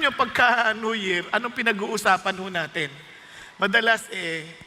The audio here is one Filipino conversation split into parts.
nyo pagka New Year, anong pinag-uusapan ho natin? Madalas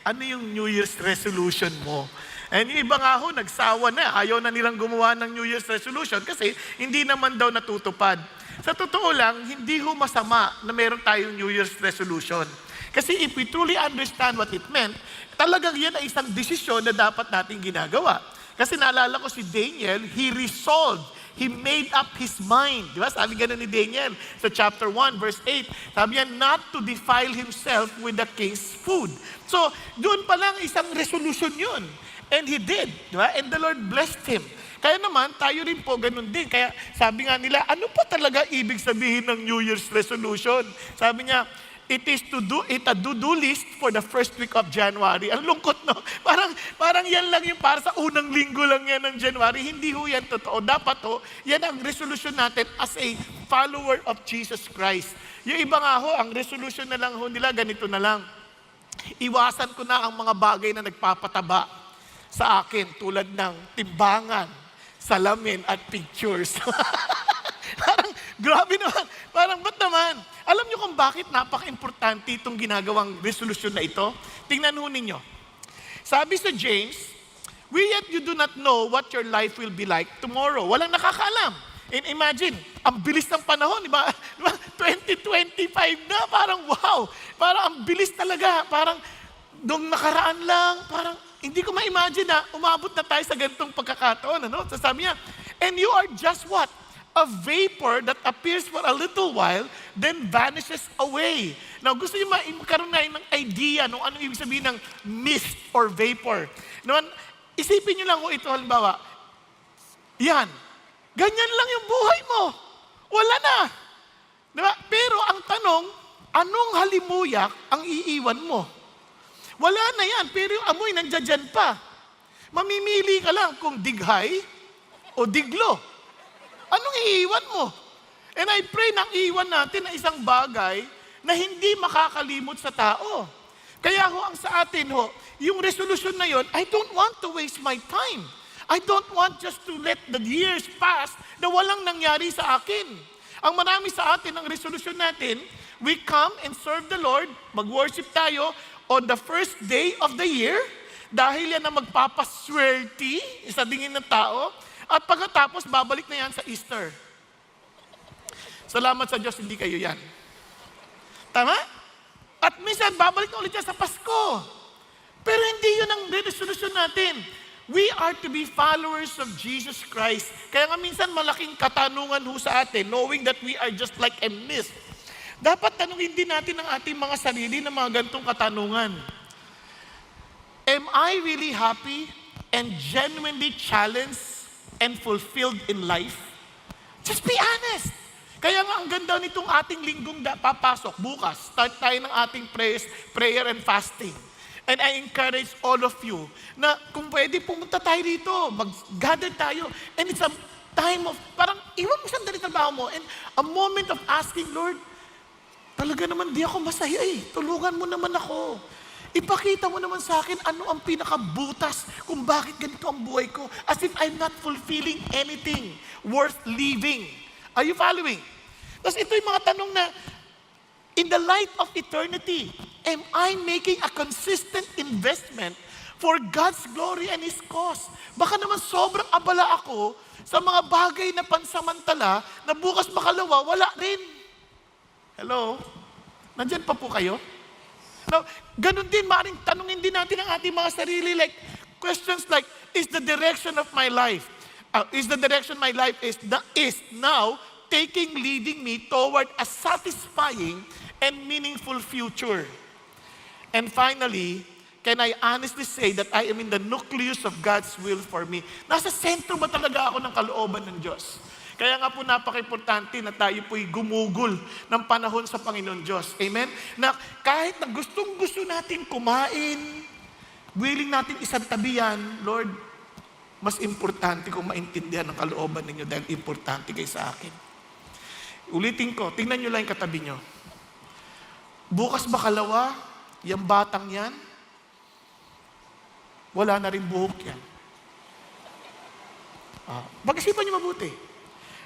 ano yung New Year's resolution mo? And yung iba nga ho, nagsawa na, ayaw na nilang gumawa ng New Year's resolution kasi hindi naman daw natutupad. Sa totoo lang, hindi ho masama na meron tayong New Year's resolution. Kasi if we truly understand what it meant, talagang yan ay isang desisyon na dapat natin ginagawa. Kasi naalala ko si Daniel, he resolved, he made up his mind. Di ba? Sabi ganun ni Daniel sa chapter 1, verse 8. Sabi niya, not to defile himself with the king's food. So, doon pa lang isang resolution yun. And he did. Di ba? And the Lord blessed him. Kaya naman, tayo rin po ganun din. Kaya sabi nga nila, ano pa talaga ibig sabihin ng New Year's resolution? Sabi niya, it is to do it a do-do list for the first week of January. Ang lungkot, no? Parang yan lang yung para sa unang linggo lang yan ng January. Hindi ho yan totoo. Dapat ho, yan ang resolution natin as a follower of Jesus Christ. Yung iba nga ho, ang resolution na lang ho nila, ganito na lang. Iwasan ko na ang mga bagay na nagpapataba sa akin tulad ng timbangan, salamin at pictures. Parang grabe naman. Parang ba't naman? Alam niyo kung bakit napaka-importante itong ginagawang resolution na ito? Tingnan ho ninyo. Sabi sa James, we yet you do not know what your life will be like tomorrow. Walang nakakaalam. And imagine, ang bilis ng panahon, di ba? 2025 na, parang wow. Parang ang bilis talaga. Parang nung nakaraan lang, parang hindi ko ma-imagine na umabot na tayo sa ganitong pagkakataon. Ano? So sabi niya, and you are just what? A vapor that appears for a little while, then vanishes away. Now, gusto niyo magkaroon na ng idea nung ano ibig sabihin ng mist or vapor. Naman, isipin niyo lang kung ito, halimbawa, yan, ganyan lang yung buhay mo. Wala na. Diba? Pero ang tanong, anong halimuyak ang iiwan mo? Wala na yan, pero yung amoy nandiyan pa. Mamimili ka lang kung dighay o diglo. Anong iiwan mo? And I pray na iiwan natin na isang bagay na hindi makakalimot sa tao. Kaya ho, ang sa atin ho, yung resolution na yon, I don't want to waste my time. I don't want just to let the years pass na walang nangyari sa akin. Ang marami sa atin, ang resolution natin, we come and serve the Lord, mag-worship tayo on the first day of the year, dahil yan ang magpapaswerte sa tingin ng tao, at pagkatapos, babalik na yan sa Easter. Salamat sa Diyos, hindi kayo yan. Tama? At minsan, babalik na ulit yan sa Pasko. Pero hindi yun ang resolution natin. We are to be followers of Jesus Christ. Kaya nga minsan, malaking katanungan ho sa atin, knowing that we are just like a mist. Dapat tanungin din natin ang ating mga sarili ng mga gantong katanungan. Am I really happy and genuinely challenged and fulfilled in life? Just be honest. Kaya nga ang ganda nitong ating linggong papasok bukas. Start tayo ng ating prayer and fasting. And I encourage all of you na kung pwede pumunta tayo dito, mag-gather tayo. And it's a time of, parang iwan mo sandali trabaho mo and a moment of asking, Lord, talaga naman di ako masaya tulungan mo naman ako. Ipakita mo naman sa akin ano ang pinakabutas kung bakit ganito ang buhay ko. As if I'm not fulfilling anything worth living. Are you following? Tapos ito yung mga tanong na, in the light of eternity, am I making a consistent investment for God's glory and His cause? Baka naman sobrang abala ako sa mga bagay na pansamantala na bukas makalawa, wala rin. Hello? Nandyan pa po kayo? Now, ganun din, maaaring tanungin din natin ang ating mga sarili, like, questions like, is the direction of my life is now leading me toward a satisfying and meaningful future? And finally, can I honestly say that I am in the nucleus of God's will for me? Nasa sentro ba talaga ako ng kalooban ng Diyos? Kaya nga po napaka-importante na tayo po'y gumugol ng panahon sa Panginoon Diyos. Amen? Na kahit na gustong-gusto natin kumain, willing natin isang tabi yan, Lord, mas importante kung maintindihan ang kalooban ninyo dahil importante kayo sa akin. Ulitin ko, tingnan nyo lang yung katabi nyo. Bukas bakalawa, yung batang yan, wala na rin buhok yan. Pag-isipan nyo mabuti.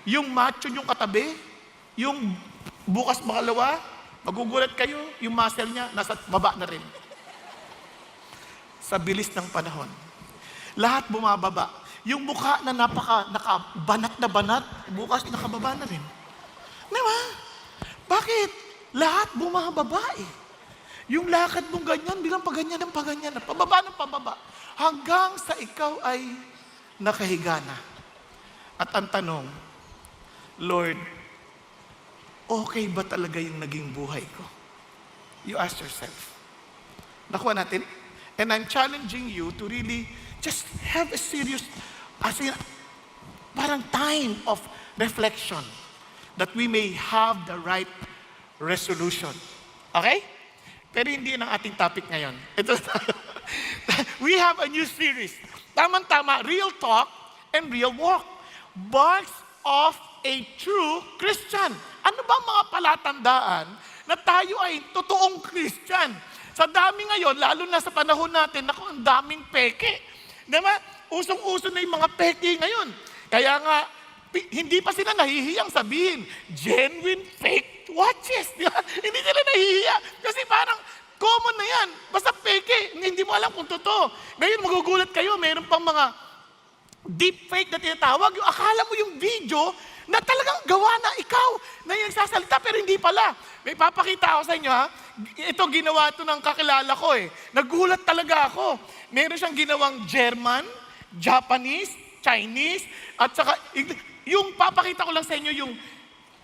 Yung macho yung katabi, yung Bukas makalawa, magugulat kayo, yung muscle niya nasa baba na rin. Sa bilis ng panahon. Lahat bumababa. Yung mukha na nakabanat na banat, bukas nakababa na rin. Diba? Bakit? Lahat bumababa eh. Yung lakad mong ganyan, bilang paganyan ng paganyan, pababa ng pababa. Hanggang sa ikaw ay nakahiga na. At ang tanong, Lord, okay ba talaga yung naging buhay ko? You ask yourself. Nakuha natin? And I'm challenging you to really just have a serious, as in, parang time of reflection that we may have the right resolution. Okay? Pero hindi yun ang ating topic ngayon. Ito, we have a new series. Tama-tama, real talk and real walk. Marks of a true Christian. Ano ba mga palatandaan na tayo ay totoong Christian? Sa dami ngayon, lalo na sa panahon natin, naku, ang daming peke. Diba? Usong-uso na yung mga peke ngayon. Kaya nga, hindi pa sila nahihiyang sabihin, genuine fake watches. Diba? Hindi sila nahihiya. Kasi parang common na yan. Basta peke, hindi mo alam kung totoo. Ngayon, magugulat kayo, mayroon pang mga deep fake na tinatawag. Yung akala mo yung video na talagang gawa na ikaw na yung sasalita, pero hindi pala. May papakita ako sa inyo, ha? Ito, ginawa ito ng kakilala ko eh. Nagulat talaga ako. Meron siyang ginawang German, Japanese, Chinese, at saka, yung papakita ko lang sa inyo yung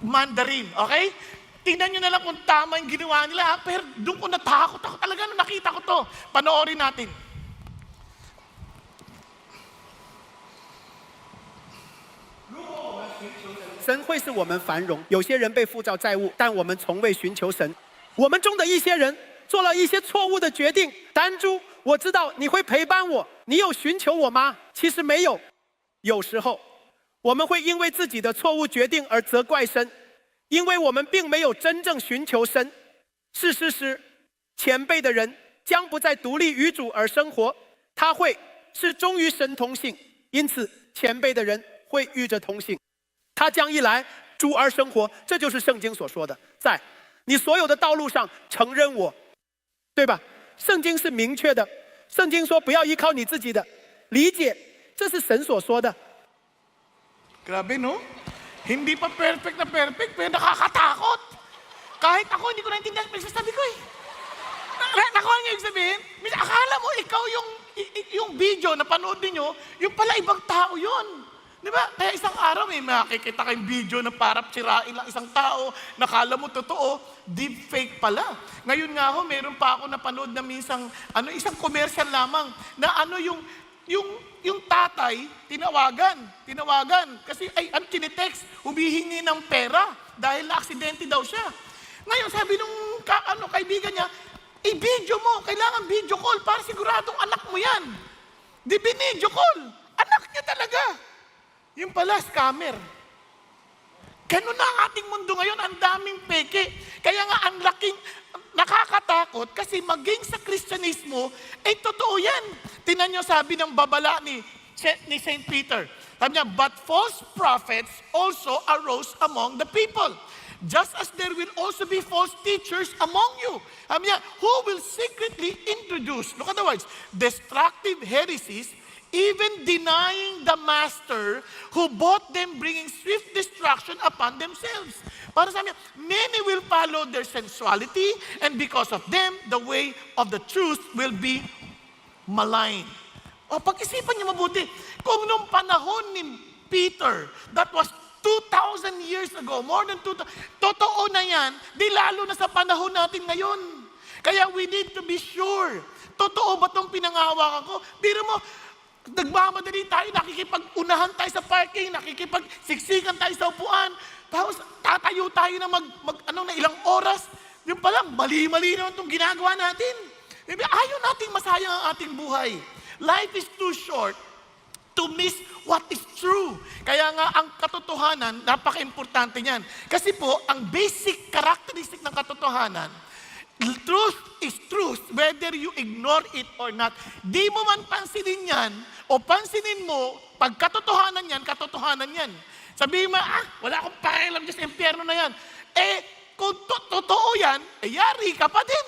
Mandarin, okay? Tingnan nyo na lang kung tama yung ginawa nila, ha? Pero doon ko natakot ako talaga nung nakita ko to. Panoorin natin. 神会使我们繁荣。有些人被负照债务，但我们从未寻求神。我们中的一些人做了一些错误的决定。丹珠，我知道你会陪伴我，你有寻求我吗？其实没有。有时候我们会因为自己的错误决定而责怪神，因为我们并没有真正寻求神。事实是，前辈的人将不再独立于主而生活，他会是忠于神同性，因此前辈的人会与着同性。他将一来主而生活，这就是圣经所说的，在你所有的道路上承认我，对吧？圣经是明确的，圣经说不要依靠你自己的理解，这是神所说的。 Grabe, no? Hindi pa perfect na perfect, pero nakakatakot. Kahit ako, hindi ko naintindihan ang pinagsasabi ko eh. Nakuha niyo yung sabihin? Akala mo ikaw yung video na panood niyo, yung pala ibang tao yun. Di ba? Kaya isang araw may makikita kayong video na parang sirain lang isang tao, nakala mo totoo, deep fake pala. Ngayon nga ho, meron pa ako napanood na minsan, isang commercial lamang, na yung tatay, tinawagan. Kasi, tinitext, humihingi ng pera dahil na-aksidente daw siya. Ngayon, sabi nung kaibigan niya, i-video mo, kailangan video call para siguradong anak mo yan. Di binidyo call. Anak niya talaga. Yung pala, scammer. Ganun na ang ating mundo ngayon, ang daming peke. Kaya nga, ang laking nakakatakot kasi maging sa Kristyanismo, totoo yan. Tingnan nyo sabi ng babala ni St. Peter. Sabi niya, but false prophets also arose among the people. Just as there will also be false teachers among you. Sabi niya, who will secretly introduce, look at the words, destructive heresies, even denying the master who bought them, bringing swift destruction upon themselves. Para sa niya, many will follow their sensuality, and because of them, the way of the truth will be maligned. Pag-isipan niyo mabuti, kung nung panahon ni Peter, that was 2,000 years ago, more than 2,000, totoo na yan, di lalo na sa panahon natin ngayon. Kaya we need to be sure, totoo ba itong pinangahawakan ko? Biro mo, nagmamadali tayo, nakikipag-unahan tayo sa parking, nakikipag-siksikan tayo sa upuan, tapos tatayo tayo na na ilang oras. Yung pala, mali-mali naman itong ginagawa natin. Ayaw nating masayang ang ating buhay. Life is too short to miss what is true. Kaya nga, ang katotohanan, napaka-importante niyan. Kasi po, ang basic characteristic ng katotohanan, truth is truth, whether you ignore it or not. Di mo man pansinin yan, o pansinin mo, pag katotohanan yan, katotohanan yan. Sabihin mo, wala akong pakialam dyan sa impyerno na yan. kung totoo yan, yari ka pa din.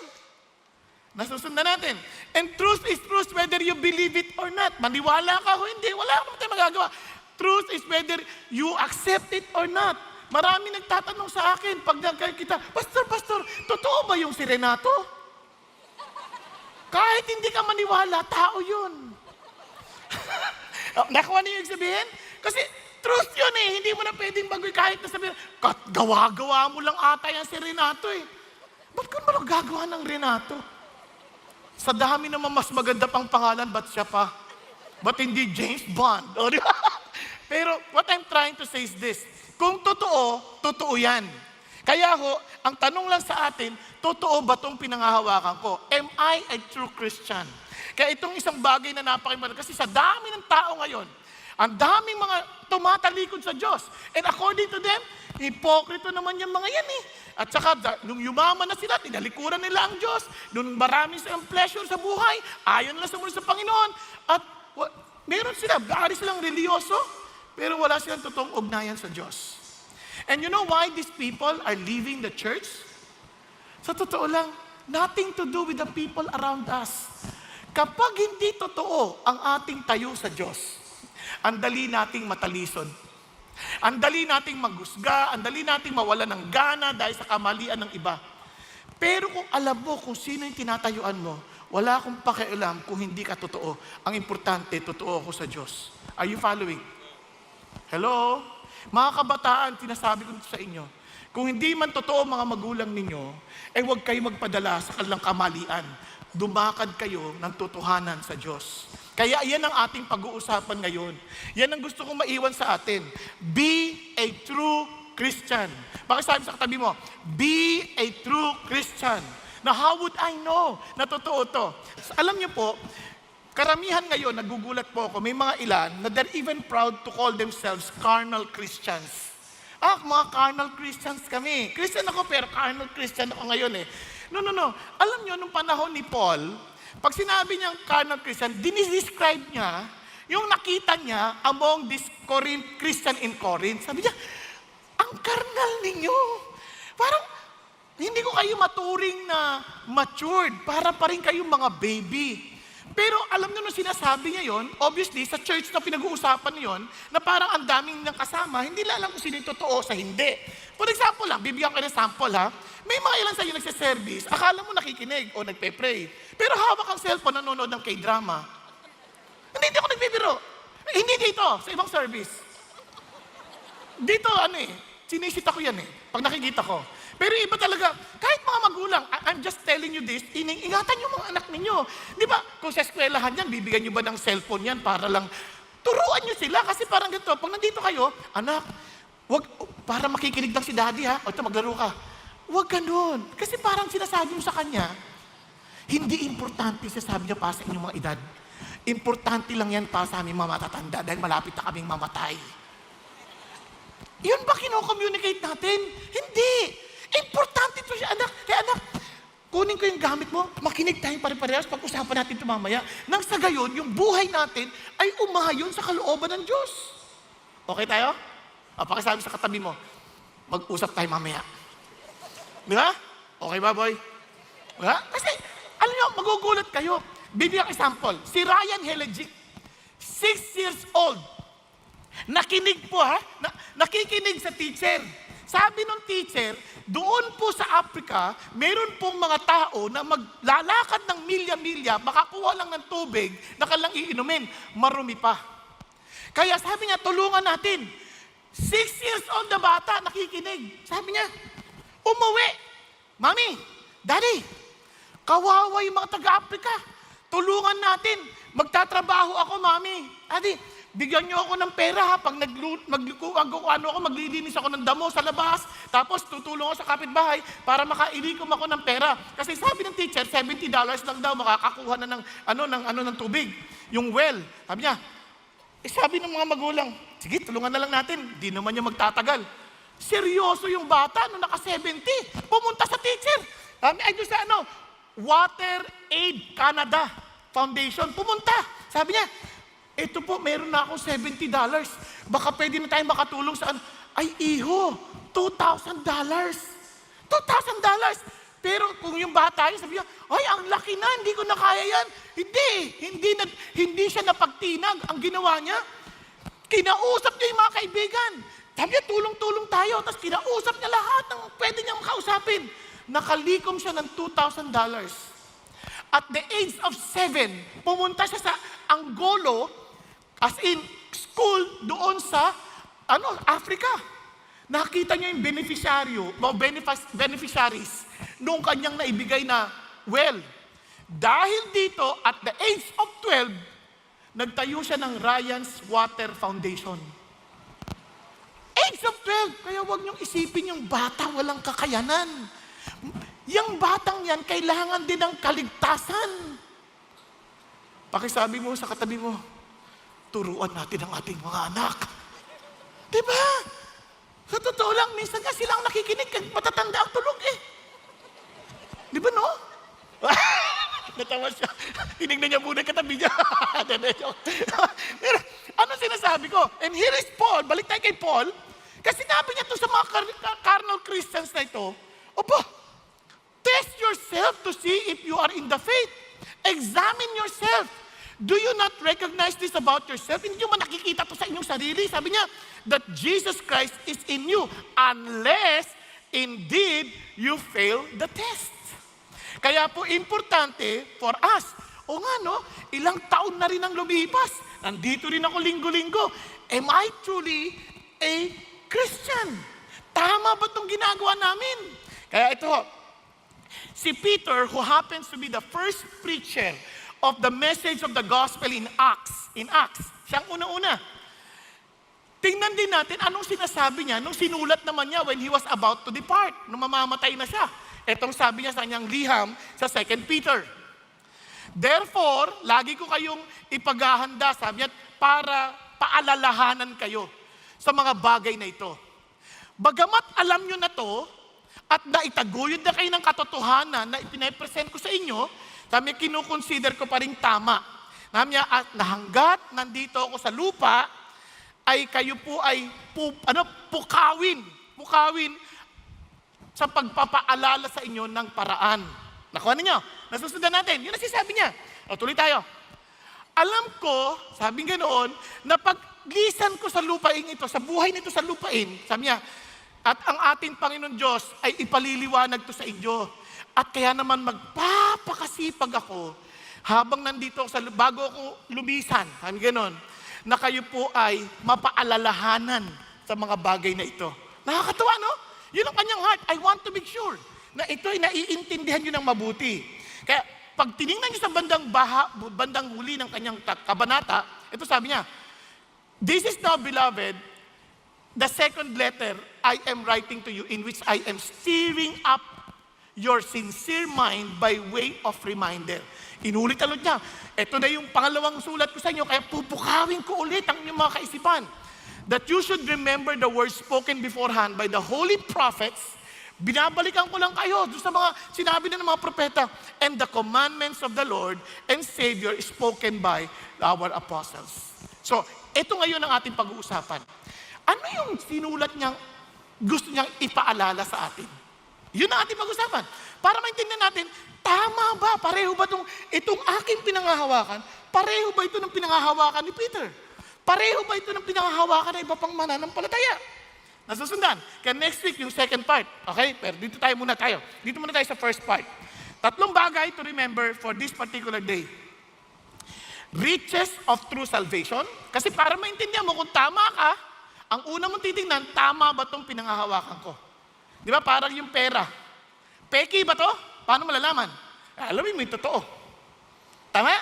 Nasusundan natin. And truth is truth whether you believe it or not. Maniwala ka o hindi, wala naman tayong magagawa. Truth is whether you accept it or not. Marami nagtatanong sa akin pag nagkakita, Pastor, totoo ba yung si Renato? Kahit hindi ka maniwala, tao yun. Nakuha niyo yung sabihin? Kasi truth yun eh. Hindi mo na pwedeng bagoy kahit na sabihin, gawa-gawa mo lang ata yan si Renato eh. Ba't ka naman gagawa ng Renato? Sa dami naman mas maganda pang pangalan, ba't siya pa? Ba't hindi James Bond? O, di ba? Pero what I'm trying to say is this. Kung totoo, totoo yan. Kaya ho, ang tanong lang sa atin, totoo ba itong pinangahawakan ko? Am I a true Christian? Kaya itong isang bagay na napakimahalaga, kasi sa dami ng tao ngayon, ang daming mga tumatalikod sa Diyos. And according to them, hipokrito naman yung mga yan eh. At saka, nung yumaman na sila, tinalikuran nila ang Diyos. Nung marami silang pleasure sa buhay, ayaw nila sumunod sa Panginoon. At meron sila, ari silang religyoso, pero wala silang totoong ugnayan sa Diyos. And you know why these people are leaving the church? Sa totoo lang, nothing to do with the people around us. Kapag hindi totoo ang ating tayo sa Diyos, ang dali nating matalisod. Ang dali nating maghusga, ang dali nating mawala ng gana dahil sa kamalian ng iba. Pero kung alam mo kung sino yung tinatayuan mo, wala akong pakialam kung hindi ka totoo. Ang importante, totoo ako sa Diyos. Are you following? Hello? Mga kabataan, sinasabi ko sa inyo, kung hindi man totoo mga magulang ninyo, huwag kayo magpadala sa kanilang kamalian. Dumakad kayo ng totohanan sa Diyos. Kaya yan ang ating pag-uusapan ngayon. Yan ang gusto kong maiwan sa atin. Be a true Christian. Pakisabi sa katabi mo, be a true Christian. Now, how would I know na totoo to? Alam niyo po, karamihan ngayon, nagugulat po ako, may mga ilan na they're even proud to call themselves carnal Christians. Mga carnal Christians kami. Christian ako pero carnal Christian ako ngayon eh. No. Alam niyo, nung panahon ni Paul, pag sinabi niyang carnal Christian, diniscribe niya yung nakita niya among this Christian in Corinth. Sabi niya, ang carnal ninyo. Parang, hindi ko kayo maturing na matured. Para pa rin kayong mga baby. Pero alam nyo nung sinasabi niya yon, obviously, sa church na pinag-uusapan yon, na parang ang daming niyang kasama, hindi nila alam kung sino yung totoo sa hindi. For example lang, bibigyan ko ng sample ha, may mga ilan sa iyo nagsiservice, akala mo nakikinig o nagpe-pray, pero hawak ang cellphone, nanonood ng K-drama. Hindi ako nagbibiro. Hindi dito, sa ibang service. Dito, sinisita ko yan pag nakikita ko. Pero iba talaga, kahit mga magulang, I'm just telling you this, ingatan yung mga anak ninyo. Di ba, kung sa eskwelahan yan, bibigyan nyo ba ng cellphone yan para lang, turuan nyo sila. Kasi parang ganito, pag nandito kayo, anak, wag, para makikinig lang si daddy ha, o ito maglaro ka. Wag ganun. Kasi parang sinasabi mo sa kanya, hindi importante sinasabi niya para sa inyong mga edad. Importante lang yan para sa aming mga matatanda dahil malapit na kaming mamatay. Yun ba kino-communicate natin? Hindi. Importante ito siya, anak. Kaya anak, kunin ko yung gamit mo, makinig tayong pare-parehas, pag-usapan natin ito mamaya. Nang sa gayon, yung buhay natin ay umayon sa kalooban ng Diyos. Okay tayo? Pakisabi sa katabi mo, mag-usap tayo mamaya. Di ba? Okay ba, boy? Diba? Kasi, alam nyo, magugulat kayo. Bibigyan example, si Ryan Helegic, 6 years old, nakinig po nakikinig sa teacher. Sabi ng teacher, doon po sa Africa, meron pong mga tao na maglalakad ng milya-milya, makakuha lang ng tubig na kailang iinumin, marumi pa. Kaya sabi niya, tulungan natin. 6 years old na bata, nakikinig. Sabi niya, umuwi. Mami, Daddy, kawawa yung mga taga-Africa. Tulungan natin. Magtatrabaho ako, Mami. Daddy, bigyan niyo ako ng pera ha. Pag maglilinis ako ng damo sa labas, tapos tutulong ako sa kapitbahay para makailikom ako ng pera. Kasi sabi ng teacher, $70 lang daw makakakuha na ng tubig. Yung well. Sabi niya, sabi ng mga magulang, sige, tulungan na lang natin. Di naman niya magtatagal. Seryoso yung bata nung naka-70. Pumunta sa teacher. Ay doon sa Water Aid Canada Foundation. Pumunta. Sabi niya, ito po, meron na akong $70. Baka pwede na tayo makatulong saan. Ay, iho, $2,000. $2,000. Pero kung yung bata yun, sabi niya, ay, ang laki na, hindi ko na kaya yan. Hindi siya napagtinag. Ang ginawa niya, kinausap niya yung mga kaibigan. Sabi niya, tulong-tulong tayo. Tapos kinausap niya lahat ng pwede niyang makausapin. Nakalikom siya ng $2,000. At the age of 7, pumunta siya sa Angola, as in school doon sa Africa. Nakita niya yung beneficiaries nung kanyang naibigay na well. Dahil dito, at the age of 12, nagtayo siya ng Ryan's Water Foundation. Age of 12, kaya huwag niyong isipin yung bata walang kakayanan. Yung batang yan, kailangan din ng kaligtasan. Pakisabi mo sa katabi mo, turuan natin ang ating mga anak. Diba? Sa totoo lang, minsan nga silang nakikinig kag matatanda ang tulog eh. Diba no? Natawa siya. Tinignan niya muna katabi niya. Pero ano sinasabi ko? And here is Paul, balik tayo kay Paul, kasi sinabi niya to sa mga carnal Christians na ito, opo, test yourself to see if you are in the faith. Examine yourself. Do you not recognize this about yourself? Hindi nyo man nakikita to sa inyong sarili. Sabi niya, that Jesus Christ is in you unless indeed you fail the test. Kaya po importante for us, o nga no, ilang taon na rin ang lumipas. Nandito rin ako linggo-linggo. Am I truly a Christian? Tama ba itong ginagawa namin? Kaya ito, si Peter, who happens to be the first preacher of the message of the gospel in Acts, siyang una-una. Tingnan din natin anong sinasabi niya nung sinulat naman niya when he was about to depart, nung mamamatay na siya. Etong sabi niya sa kanyang liham sa 2 Peter. Therefore, lagi ko kayong ipaghahanda, sabi niya, para paalalahanan kayo sa mga bagay na ito. Bagamat alam nyo na to, at naitaguyod na kayo ng katotohanan na ipinapresent ko sa inyo, sabi niya, kinukonsider ko pa rin tama. Sabi niya, at nahanggat nandito ako sa lupa, ay kayo po ay pukawin sa pagpapaalala sa inyo ng paraan. Nakuha ninyo? Nasusundan natin. Yun ang sinasabi niya. O, tuloy tayo. Alam ko, sabi ganoon, na paglisan ko sa lupain ito, sa buhay nito sa lupain, sabi niya, at ang ating Panginoon Diyos ay ipaliliwanag to sa inyo. At kaya naman magpapakasipag ako habang nandito ako bago ako lumisan, sabi ganoon, na kayo po ay mapaalalahanan sa mga bagay na ito. Nakakatawa, no? Yun ang kanyang heart. I want to make sure na ito ay naiintindihan nyo ng mabuti. Kaya pag tinignan nyo sa bandang huli ng kanyang kabanata, ito sabi niya, this is now, beloved, the second letter I am writing to you, in which I am stirring up your sincere mind by way of reminder. Inulit-ulit niya, ito na yung pangalawang sulat ko sa inyo, kaya pupukawin ko ulit ang inyong mga kaisipan. That you should remember the words spoken beforehand by the holy prophets. Binabalikan ko lang kayo doon sa mga sinabi na ng mga propeta, and the commandments of the Lord and Savior spoken by our apostles. So, ito ngayon ang ating pag-uusapan. Ano yung sinulat niyang gusto niyang ipaalala sa atin? Yun ang ating pag-usapan. Para maintindihan natin, tama ba? Pareho ba itong aking pinangahawakan? Pareho ba ito ng pinangahawakan ni Peter? Pareho ba ito ng pinangahawakan ng iba pang mananampalataya? Nasusundan. Kaya next week, yung second part. Okay? Pero dito muna tayo. Dito muna tayo sa first part. 3 bagay to remember for this particular day. Riches of true salvation. Kasi para maintindihan mo kung tama ka, ang una mong titingnan, tama ba itong pinangahawakan ko? Di ba? Parang yung pera. Peki ba to? Paano malalaman? Alam mo, may totoo. Tama?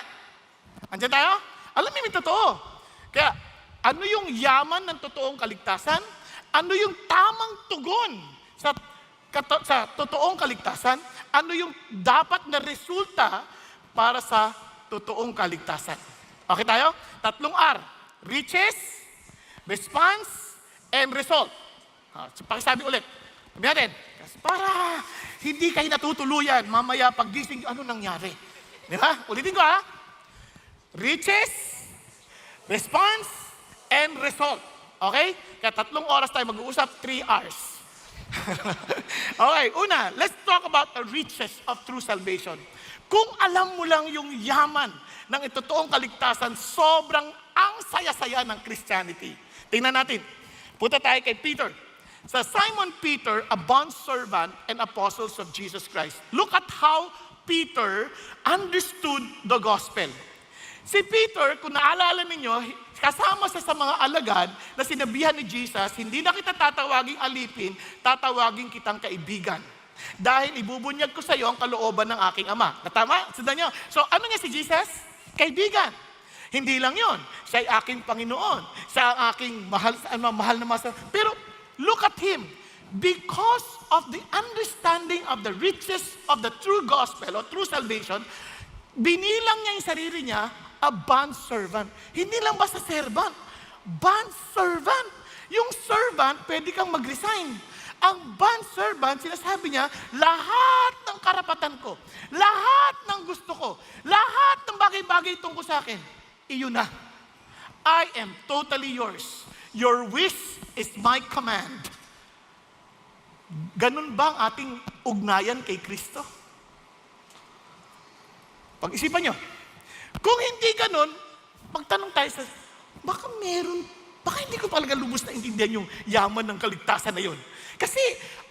Andiyan tayo? Alam mo, may totoo. Kaya, ano yung yaman ng totoong kaligtasan? Ano yung tamang tugon sa totoong kaligtasan? Ano yung dapat na resulta para sa totoong kaligtasan? Okay tayo? 3 R. Riches, response, and result. Pakisabi ulit. Sabi natin, para hindi kayo natutuluyan, mamaya paggising, ano nangyari? Di ba? Ulitin ko Riches, response, and result. Okay? Kaya 3 oras tayo mag-uusap, 3 R's. Okay, una, let's talk about the riches of true salvation. Kung alam mo lang yung yaman ng totoong kaligtasan, sobrang ang saya-saya ng Christianity. Tingnan natin. Punta tayo kay Peter. Sa Simon Peter, a bondservant and apostles of Jesus Christ. Look at how Peter understood the gospel. Si Peter, kung naalala ninyo, kasama siya sa mga alagad na sinabihan ni Jesus, hindi na kita tatawaging alipin, tatawaging kitang kaibigan. Dahil ibubunyag ko sa iyo ang kalooban ng aking ama. Natama? Sundan nyo. So ano niya si Jesus? Kaibigan. Hindi lang yon. Siya ay aking Panginoon. Siya ang aking mahal na master. Pero look at him. Because of the understanding of the riches of the true gospel or true salvation, binilang niya yung sarili niya a bondservant. Hindi lang basta servant. Bondservant. Yung servant, pwede kang mag-resign. Ang bondservant, sinasabi niya, lahat ng karapatan ko, lahat ng gusto ko, lahat ng bagay-bagay tungkol sa akin, iyon na. I am totally yours. Your wish is my command. Ganun ba ang ating ugnayan kay Kristo? Pag-isipan nyo. Kung hindi ganun, magtanong tayo sa, baka hindi ko talaga lubos na intindihan yung yaman ng kaligtasan na yun. Kasi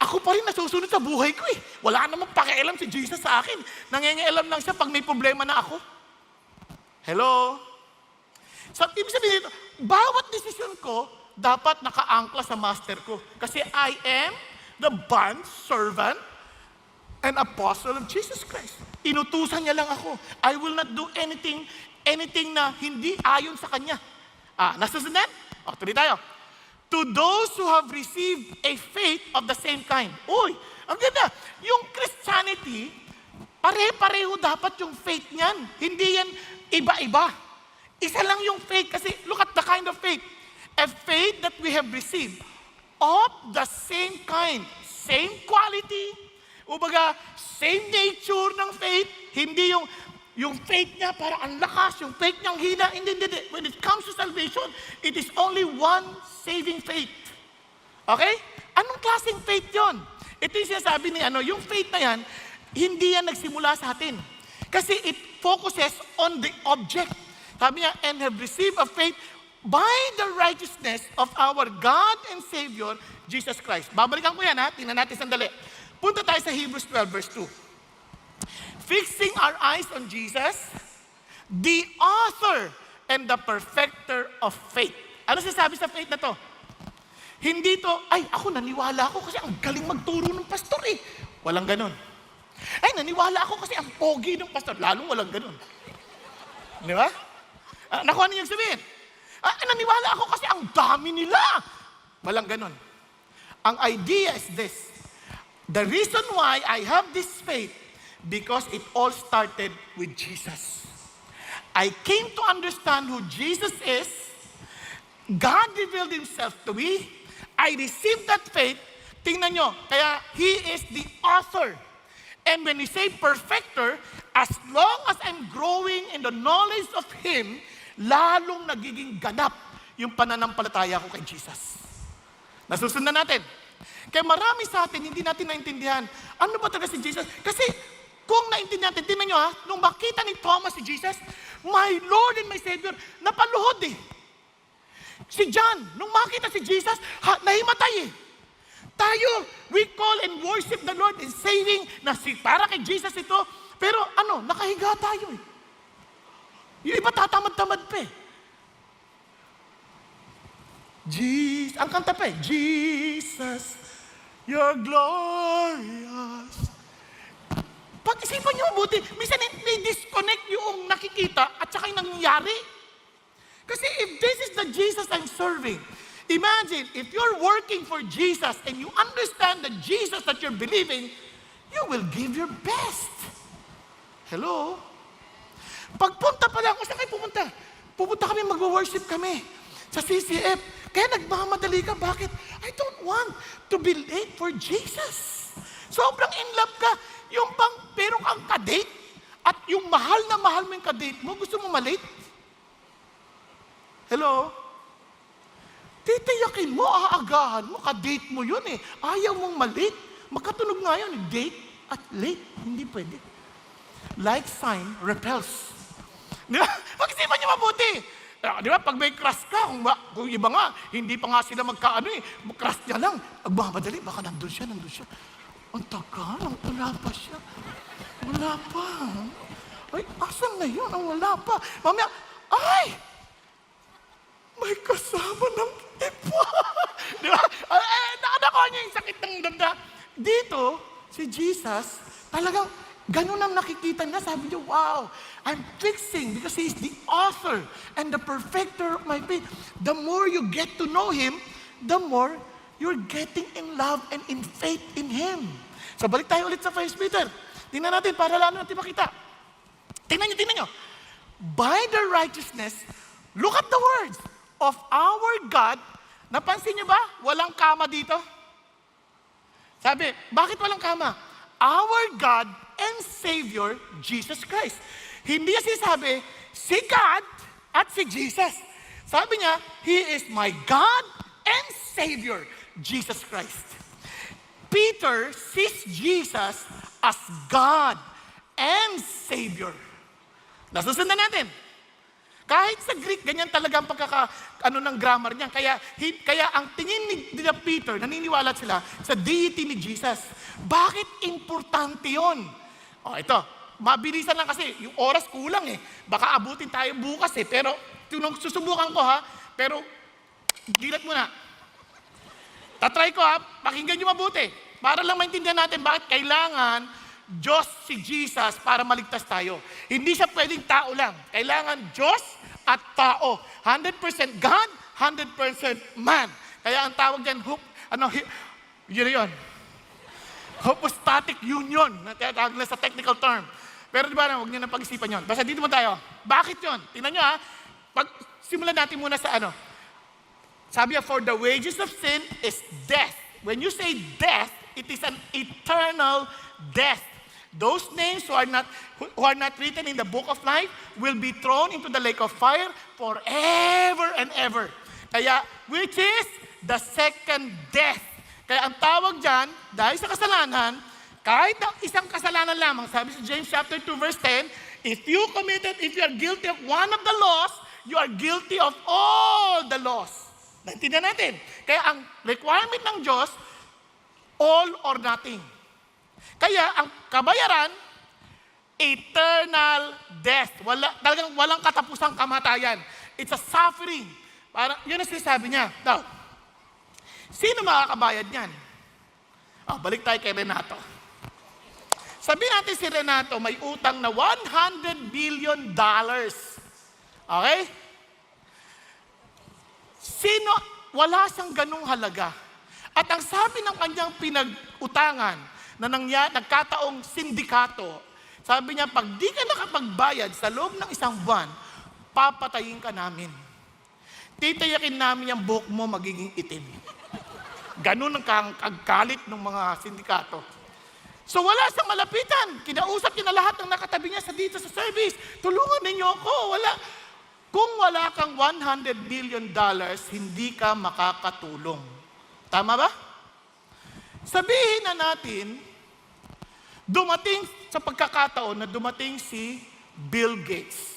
ako pa rin nasusunod sa buhay ko eh. Wala namang pakialam si Jesus sa akin. Nangingialam lang siya pag may problema na ako. Hello? So, ibig sabihin dito, bawat desisyon ko, dapat nakaangkla sa master ko. Kasi I am the bond servant and apostle of Jesus Christ. Inutusan niya lang ako. I will not do anything na hindi ayon sa kanya. Nasusunod? Tuloy tayo. To those who have received a faith of the same kind. Uy, ang ganda. Yung Christianity, pare-pareho dapat yung faith niyan. Hindi yan iba-iba. Isa lang yung faith kasi look at the kind of faith. A faith that we have received of the same kind. Same quality. Ubaga, same nature ng faith. Hindi yung faith niya para ang lakas, yung faith niyang hina. Hindi. When it comes to salvation, it is only one saving faith. Okay? Anong klaseng faith yon? Ito yung sinasabi ni yung faith na yan, hindi yan nagsimula sa atin. Kasi it focuses on the object. Sabi niya, and have received a faith by the righteousness of our God and Savior, Jesus Christ. Babalikan ko yan tingnan natin sandali. Punta tayo sa Hebrews 12 verse 2. Fixing our eyes on Jesus, the author and the perfecter of faith. Ano sinasabi sa faith na to? Hindi to, ako naniwala ako kasi ang galing magturo ng pastor eh. Walang ganun. Naniwala ako kasi ang pogi ng pastor. Lalong walang ganun. Di ba? Nakuha niyo yung sabihin. Naniwala ako kasi ang dami nila. Walang ganun. Ang idea is this. The reason why I have this faith, because it all started with Jesus. I came to understand who Jesus is. God revealed Himself to me. I received that faith. Tingnan nyo, kaya He is the author. And when we say perfecter, as long as I'm growing in the knowledge of Him, lalong nagiging ganap yung pananampalataya ko kay Jesus. Nasusundan natin. Kaya marami sa atin, hindi natin naintindihan. Ano ba talaga si Jesus? Kasi kung naintindihan natin, tingnan nyo nung makita ni Thomas si Jesus, my Lord and my Savior, napaluhod eh. Si John, nung makita si Jesus, nahimatay eh. Tayo, we call and worship the Lord in saving na para kay Jesus ito, pero nakahiga tayo eh. Yung iba tatamad-tamad pa eh. Ang kanta pa eh, Jesus, you're glorious. Pag-isipan niyo mabuti, minsan disconnect yung nakikita at saka yung nangyayari. Kasi if this is the Jesus I'm serving, imagine, if you're working for Jesus and you understand the Jesus that you're believing, you will give your best. Hello? Pagpunta pa lang, saan kayo pupunta? Pupunta kami, mag-worship kami sa CCF. Kaya nagmamadali ka. Bakit? I don't want to be late for Jesus. Sobrang in love ka. Yung pero kang kadate at yung mahal na mahal mo yung kadate mo, gusto mo malate? Hello? titiyakin mo, aagahan mo, ka-date mo yun eh. Ayaw mong malate. Magkatunog nga yun, date at late. Hindi pwede. Like sign repels. Di ba? Pag-isipan niyo mabuti. Di ba, pag may crush ka, kung iba nga, hindi pa nga sila magkaano eh, crush niya lang, magmamadali, baka nandun siya. Ang tagal, wala pa siya. Wala pa. Ay, asan na yun? Wala pa. Mamaya, ay! May kasama ng iba. Di ba? Nakanakuha niya yung sakit ng danda. Dito, si Jesus, talagang ganun ang nakikita niya. Sabi niya, wow, I'm fixing because He is the author and the perfecter of my faith. The more you get to know Him, the more you're getting in love and in faith in Him. So balik tayo ulit sa 1 Peter. Tingnan natin para lalo natin makita. Tingnan nyo. By the righteousness, look at the words of our God. Napansin nyo ba? Walang kama dito. Sabi, bakit walang kama? Our God and Savior, Jesus Christ. Hindi niya sinasabi, si God at si Jesus. Sabi niya, He is my God and Savior, Jesus Christ. Peter sees Jesus as God and Savior. Nasusundan natin. Kahit sa Greek, ganyan talaga ang ng grammar niya. Kaya ang tingin ni Peter, naniniwala sila sa deity ni Jesus. Bakit importante yon? Ito, mabilisan lang kasi, yung oras kulang eh. Baka abutin tayo bukas eh. Pero, susubukan ko ha. Pero, gilat muna. Tatry ko ha, pakinggan nyo mabuti. Para lang maintindihan natin bakit kailangan Diyos si Jesus para maligtas tayo. Hindi siya pwedeng tao lang. Kailangan Diyos at tao. 100% God, 100% man. Kaya ang tawag dyan, yun. Hypostatic union, na tinatawag na sa technical term. Pero di ba, huwag niyo na pag-isipan yun. Basta dito mo tayo. Bakit yun? Tingnan nyo ha. Simulan natin muna sa Sabi niya, for the wages of sin is death. When you say death, it is an eternal death. Those names who are not written in the book of life will be thrown into the lake of fire forever and ever. Kaya, which is the second death. Kaya ang tawag dyan, dahil sa kasalanan, kahit na isang kasalanan lamang, sabi sa James chapter 2 verse 10, if you are guilty of one of the laws, you are guilty of all the laws. Naintindihan natin. Kaya ang requirement ng Diyos, all or nothing. Kaya ang kabayaran, eternal death. Talagang walang katapusang kamatayan. It's a suffering. Yun ang sinasabi niya. Now, sino makakabayad niyan? Balik tayo kay Renato. Sabi natin si Renato may utang na $100 billion. Okay? Wala siyang ganung halaga. At ang sabi ng kanyang pinag-utangan na nagkataong sindikato, sabi niya, pag di ka nakapagbayad sa loob ng isang buwan, papatayin ka namin. Titiyakin namin yung buhok mo magiging itim. Ganun ang kagalit ng mga sindikato. So wala siyang malapitan. Kinausap niya na lahat ng nakatabi niya dito sa service. Tulungan ninyo ako. Kung wala kang $100 billion, hindi ka makakatulong. Tama ba? Sabihin na natin, dumating sa pagkakataon na dumating si Bill Gates.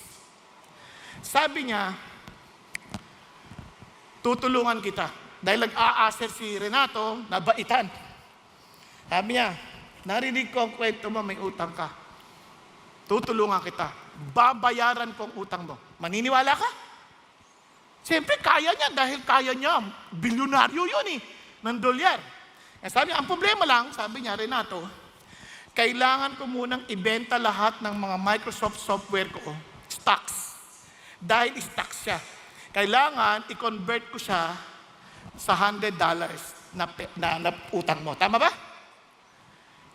Sabi niya, tutulungan kita. Dahil nag-aaser si Renato, nabaitan. Sabi niya, narinig ko ang kwento mo, may utang ka. Tutulungan kita. Babayaran ko ang utang mo. Maniniwala ka? Siyempre, kaya niya dahil kaya niya. Bilyonaryo yun ng dolyar. Sabi niya, ang problema lang, sabi niya, Renato, kailangan ko munang ibenta lahat ng mga Microsoft software ko, stocks. Dahil stocks siya. Kailangan i-convert ko siya sa $100 na utang mo. Tama ba?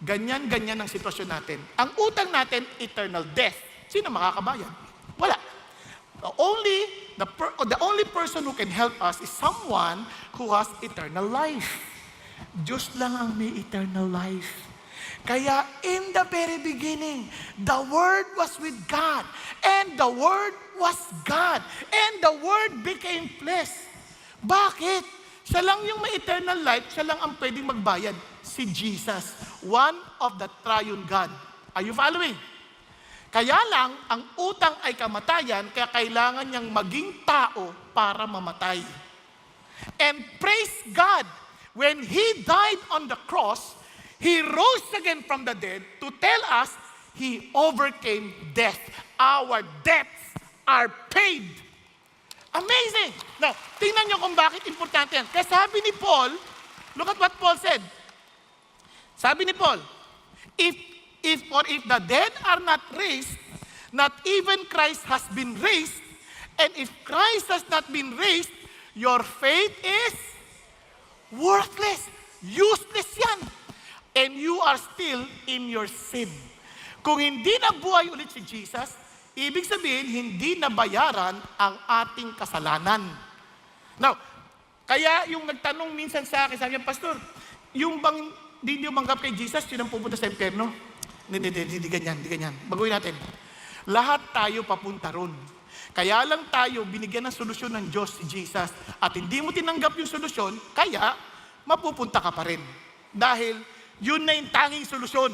Ganyan ang sitwasyon natin. Ang utang natin, eternal death. Sino makakabayad? Wala. The only person who can help us is someone who has eternal life. Diyos lang ang may eternal life. Kaya in the very beginning, the Word was with God, and the Word was God, and the Word became flesh. Bakit? Siya lang yung may eternal life, siya lang ang pwedeng magbayad. Si Jesus, one of the triune God. Are you following? Kaya lang, ang utang ay kamatayan, kaya kailangan niyang maging tao para mamatay. And praise God, when He died on the cross, He rose again from the dead to tell us He overcame death. Our debts are paid. Amazing! Now, tingnan niyo kung bakit importante yan. Kaya sabi ni Paul, look at what Paul said. Sabi ni Paul, if the dead are not raised, not even Christ has been raised, and if Christ has not been raised, your faith is worthless. Useless yan. And you are still in your sin. Kung hindi nabuhay ulit si Jesus, ibig sabihin, hindi nabayaran ang ating kasalanan. Now, kaya yung nagtanong minsan sa akin, sabi niya, Pastor, yung bang di niyo manggap kay Jesus, yun ang pupunta sa impyerno? Hindi ganyan. Baguhin natin. Lahat tayo papunta ron. Kaya lang tayo binigyan ng solusyon ng Diyos si Jesus. At hindi mo tinanggap yung solusyon, kaya mapupunta ka pa rin. Dahil yun na yung tanging solusyon.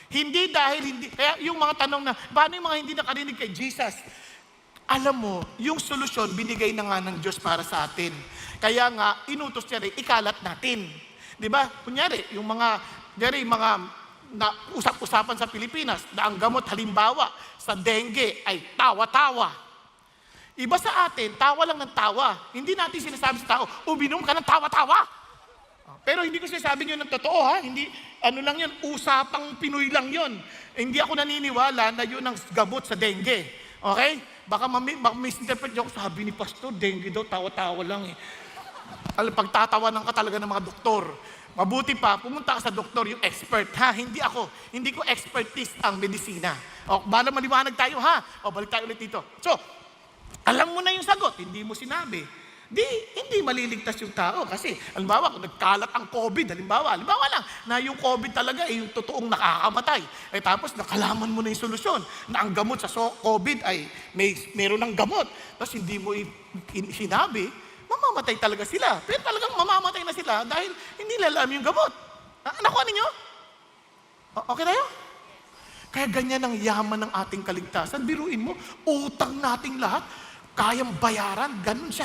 Hindi dahil hindi, kaya yung mga tanong na, paano yung mga hindi nakarinig kay Jesus? Alam mo, yung solusyon binigay na nga ng Diyos para sa atin. Kaya nga, inutos niya rin, ikalat natin. Di ba? Kunyari, yung mga na usap-usapan sa Pilipinas, na ang gamot halimbawa sa dengue ay tawa-tawa. Iba sa atin, tawa lang ng tawa. Hindi natin sinasabi sa tao, uminom ka ng tawa-tawa. Pero hindi ko sinasabi nyo ng totoo ha. Hindi, ano lang yun, usapang Pinoy lang yun. Hindi ako naniniwala na yun ang gamot sa dengue. Okay? Baka misinterpret nyo, sabi ni Pastor, dengue daw, tawa-tawa lang eh. Pagtatawanan ka talaga ng mga doktor. Mabuti pa, pumunta ka sa doktor, yung expert ha. Hindi ako. Hindi ko expertise ang medisina. O, bala maliwanag tayo ha. O, balik tayo ulit dito. So, alam mo na yung sagot, hindi mo sinabi. Hindi maliligtas yung tao kasi halimbawa kung nagkalat ang COVID, halimbawa lang na yung COVID talaga yung totoong nakakamatay. Tapos nakalaman mo na yung solusyon na ang gamot sa COVID ay meron ng gamot. Tapos hindi mo sinabi, mamamatay talaga sila. Pero talagang mamamatay na sila dahil hindi nila alam yung gamot. Nakuha ninyo? Okay tayo? Kaya ganyan ang yaman ng ating kaligtasan. Biruin mo, utang nating lahat, kayang bayaran, ganun siya.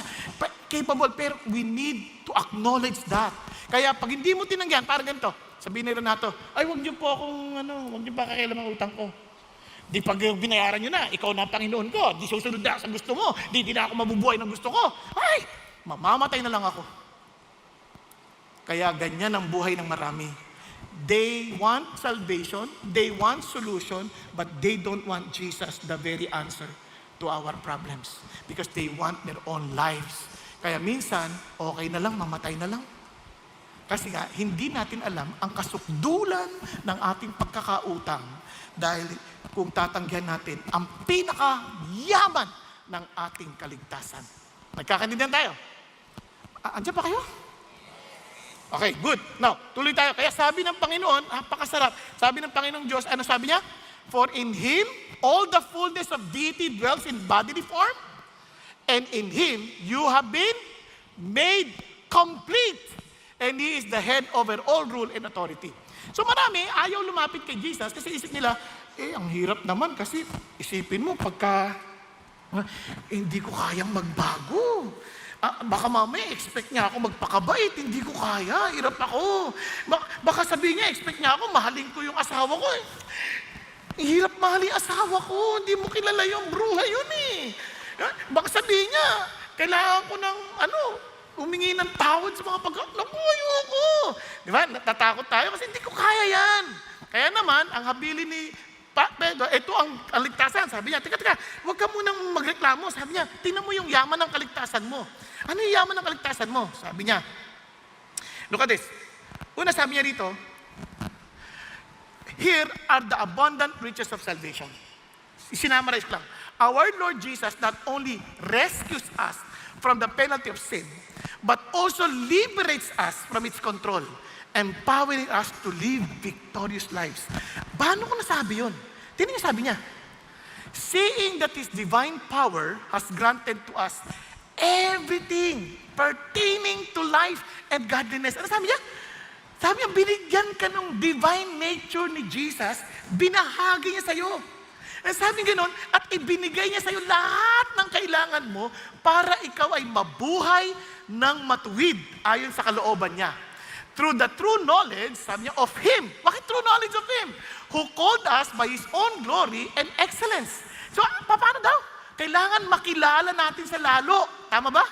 Capable, pero we need to acknowledge that. Kaya pag hindi mo tinanggihan, parang ganito, sabihin na nato, ay huwag niyo po akong, huwag niyo pa kakailan ang utang ko. Di pag binayaran niyo na, ikaw na ang Panginoon ko, di susunod na sa gusto mo, di na ako mabubuhay ng gusto ko. Ay, mamamatay na lang ako. Kaya ganyan ang buhay ng marami. They want salvation, they want solution, but they don't want Jesus, the very answer to our problems because they want their own lives. Kaya minsan, okay na lang, mamatay na lang. Kasi nga, hindi natin alam ang kasukdulan ng ating pagkakautang dahil kung tatanggihan natin ang pinakayaman ng ating kaligtasan. Nagkakaintindihan tayo? Andiyan pa kayo? Okay, good. Now, tuloy tayo. Kaya sabi ng Panginoon, napakasarap. Sabi ng Panginoong Diyos, ano sabi niya? For in Him, all the fullness of deity dwells in bodily form, and in Him, you have been made complete. And He is the head over all rule and authority. So marami, ayaw lumapit kay Jesus kasi isip nila, ang hirap naman kasi isipin mo pagka, hindi ko kayang magbago. Baka mamaya expect niya ako magpakabait, hindi ko kaya, hirap ako. Baka sabihin niya, expect niya ako, mahalin ko yung asawa ko eh. Hirap mahalin asawa ko, hindi mo kilala yung bruha yun eh. Baka sabihin niya, kailangan ko ng humingi ng tawad sa mga naku, ayoko. Di ba? Natatakot tayo kasi hindi ko kaya yan. Kaya naman, ang habilin ni Pedro, ito ang kaligtasan. Sabi niya, teka, huwag ka munang magreklamo. Sabi niya, tingnan mo yung yaman ng kaligtasan mo. Ano yung yaman ng kaligtasan mo? Sabi niya, look at this. Una sabi niya rito, here are the abundant riches of salvation. Sinamarize lang. Our Lord Jesus not only rescues us from the penalty of sin, but also liberates us from its control, empowering us to live victorious lives. Paano ko nasabi yun? Tingnan niyo sabi niya, seeing that His divine power has granted to us everything pertaining to life and godliness. Ano sabi niya? Sabi niya, binigyan ka ng divine nature ni Jesus, binahagi niya sa'yo. At sabi ganoon, at ibinigay niya sa'yo lahat ng kailangan mo para ikaw ay mabuhay ng matuwid ayon sa kalooban niya. Through the true knowledge, sabi niya, of Him. Bakit true knowledge of Him? Who called us by His own glory and excellence. So, paano daw? Kailangan makilala natin sa lalo. Tama ba?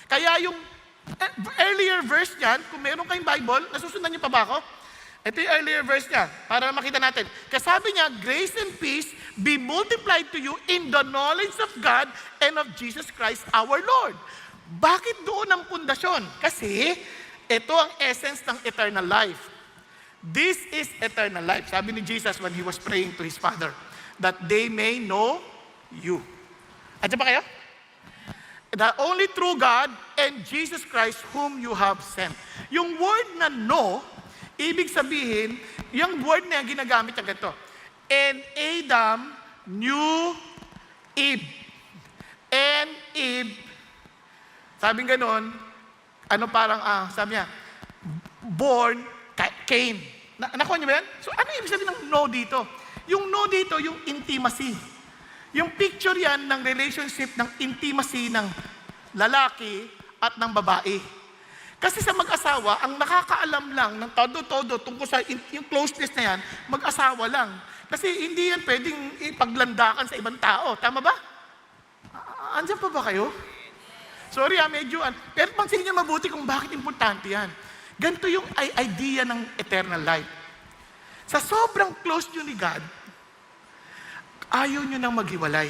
Kaya yung earlier verse niyan, kung meron kayong Bible, nasusundan niyo pa ba ako? Ito yung earlier verse niya, para makita natin. Kasi sabi niya, grace and peace be multiplied to you in the knowledge of God and of Jesus Christ our Lord. Bakit doon ang pundasyon? Kasi ito ang essence ng eternal life. This is eternal life. Sabi ni Jesus when He was praying to His Father, that they may know you. Andiyan ba kayo? The only true God and Jesus Christ whom you have sent. Yung word na know, ibig sabihin, yung word na ginagamit niya ganito. And Adam knew Eve. And Eve, sabi ganon, ano parang, sabi niya, born Cain. Nakuha niyo ba yan? So ano ibig sabihin ng know dito? Yung know dito, yung intimacy. Yung picture yan ng relationship, ng intimacy ng lalaki at ng babae. Kasi sa mag-asawa, ang nakakaalam lang ng todo-todo tungkol sa yung closeness na yan, mag-asawa lang. Kasi hindi yan pwedeng ipaglandakan sa ibang tao. Tama ba? Andiyan pa ba kayo? Sorry medyo. Pero pansinin niyo mabuti kung bakit importante yan. Ganito yung idea ng eternal life. Sa sobrang close nyo ni God, ayaw nyo nang maghiwalay.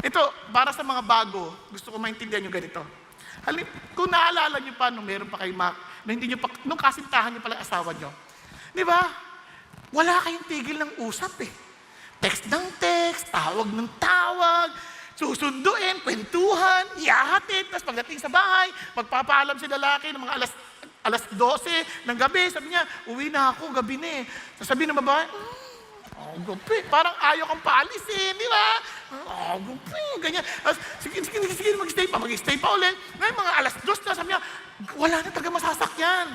Ito, para sa mga bago, gusto ko maintindihan nyo ganito. Kung naalala nyo pa, nung meron pa kayo, nung kasintahan nyo pala asawa nyo, di ba? Wala kayong tigil ng usap eh. Text ng text, tawag ng tawag, susunduin, kwentuhan, ihahatid, tapos pagdating sa bahay, magpapaalam si lalaki ng mga alas 12 ng gabi, sabi niya, uwi na ako, gabi na eh. Sasabihin ng babae, gupi, parang ayaw kang paalisin, di ba? Gupi, ganyan. Sige, mag-stay pa ulit. Ngayon, mga alas 2 na, sabi niya, wala na talaga masasakyan.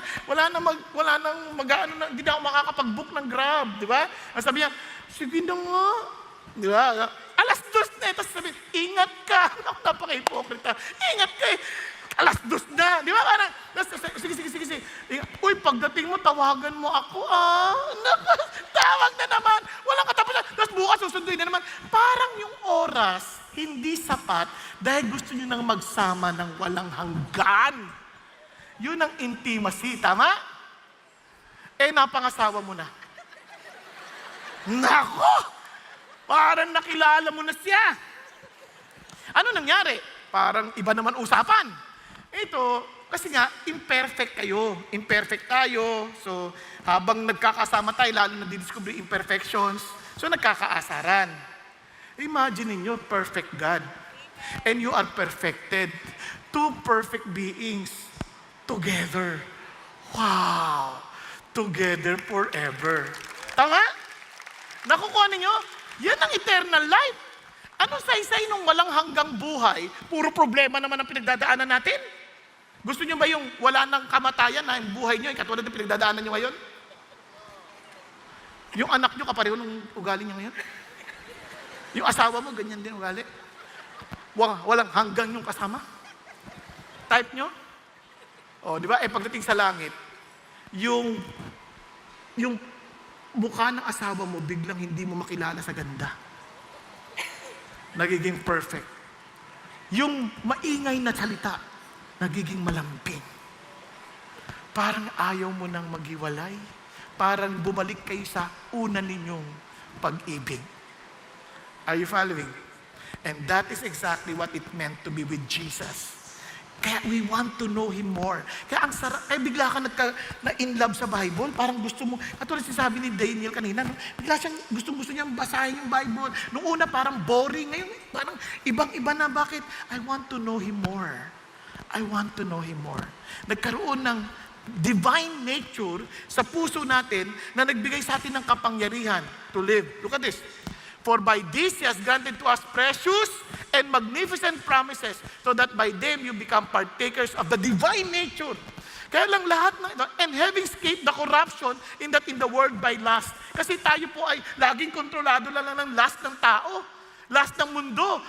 Hindi na ako makakapag-book ng Grab, di ba? Sabi niya, sige na nga. Di ba? Alas 2 na, tapos sabi, ingat ka. Napaka-hipokrita. Ingat ka eh. Alas 2 na. Di ba? Parang, sige. Uy, pagdating mo, tawagan mo ako. Tawag na naman. Walang katapusan. Tapos bukas, susunduin na naman. Parang yung oras, hindi sapat dahil gusto nyo nang magsama ng walang hanggan. Yun ang intimacy. Tama? Napangasawa mo na. Nako! Parang nakilala mo na siya. Ano nangyari? Parang iba naman usapan. Ito, kasi nga, imperfect kayo. Imperfect tayo. So, habang nagkakasama tayo, lalo na didiscover imperfections, so nagkakaasaran. Imagine niyo, perfect God. And you are perfected. Two perfect beings together. Wow! Together forever. Tama? Nakukuha ninyo? Yan ang eternal life. Ano saysay nung walang hanggang buhay? Puro problema naman ang pinagdadaanan natin. Gusto nyo ba yung wala ng kamatayan na yung buhay nyo, katulad ng pinagdadaanan nyo ngayon? Yung anak nyo, kapareho ng ugali nyo ngayon? Yung asawa mo, ganyan din ugali? Walang hanggang yung kasama? Type nyo? Di ba? Pagdating sa langit, yung mukha ng asawa mo, biglang hindi mo makilala sa ganda. Nagiging perfect. Yung maingay na salita, nagiging malambing. Parang ayaw mo nang maghiwalay. Parang bumalik kayo sa una ninyong pag-ibig. Are you following? And that is exactly what it meant to be with Jesus. Kaya we want to know Him more. Kaya ang sarap, bigla ka na-in love sa Bible, parang gusto mo, katulad sinasabi ni Daniel kanina, bigla siyang gusto niyang basahin yung Bible. Nung una parang boring, ngayon parang ibang-iba na. Bakit? I want to know Him more. I want to know Him more. Nagkaroon ng divine nature sa puso natin na nagbigay sa atin ng kapangyarihan to live. Look at this. For by this He has granted to us precious and magnificent promises so that by them you become partakers of the divine nature. Kaya lang lahat ng ito, and having escaped the corruption in the world by lust. Kasi tayo po ay laging kontrolado lang ng lust ng tao. Lust ng mundo.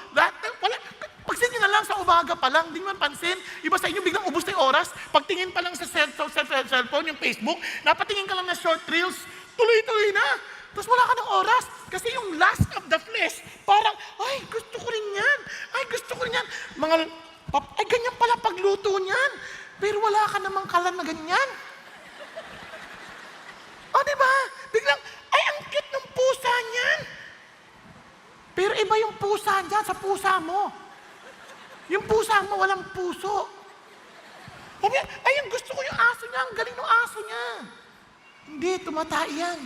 Pagsin nyo na lang sa umaga pa lang, di man pansin. Iba sa inyo, biglang ubos na yung oras. Pagtingin pa lang sa cellphone, yung Facebook, napatingin ka lang na short reels, tuloy-tuloy na. Tapos wala ka ng oras. Kasi yung lust of the flesh, parang, ay, gusto ko rin yan. Ay, gusto ko rin yan. Ay, ganyan pala pagluto niyan. Pero wala ka namang kalan na ganyan. O, diba? Biglang, ay, ang cute ng pusa niyan. Pero iba yung pusa niyan sa pusa mo. Yung pusa mo, walang puso. Sabi niya, ay, ang gusto ko yung aso niya. Ang galing ng aso niya. Hindi, tumatay yan.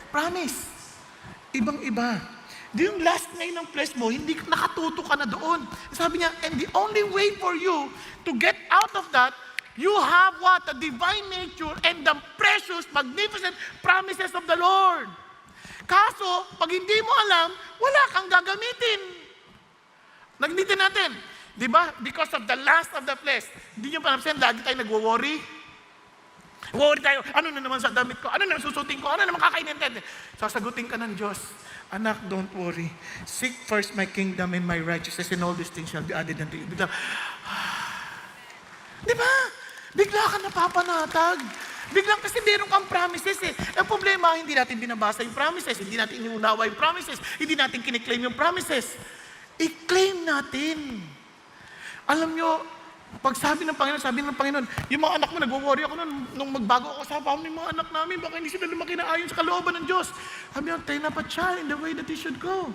Promise. Ibang-iba. Di yung last ngayon ng flesh mo, hindi nakatuto ka na doon. Sabi niya, and the only way for you to get out of that, you have what? The divine nature and the precious, magnificent promises of the Lord. Kaso, pag hindi mo alam, wala kang gagamitin. Nagnitin natin. Di ba? Because of the lust of the flesh. Hindi nyo panapsin, lagi tayo nagwo-worry. Worry tayo, ano na naman sa damit ko? Ano na susutin ko? Ano naman kakainin natin? Sasagutin ka ng Diyos. Anak, don't worry. Seek first my kingdom and my righteousness and all these things shall be added unto you. Bigla, di ba? Bigla ka napapanatag. Biglang kasi meron kang promises eh. Ang problema, hindi natin binabasa yung promises. Hindi natin inuunawa yung promises. Hindi natin kiniklaim yung promises. I-claim natin. Alam nyo, pag sabi ng Panginoon, yung mga anak mo, nag-worry ako nung magbago ako sa family, mga anak namin, baka hindi sila lumaki na ayon sa kalooban ng Diyos. Sabi niya, train up a child in the way that he should go.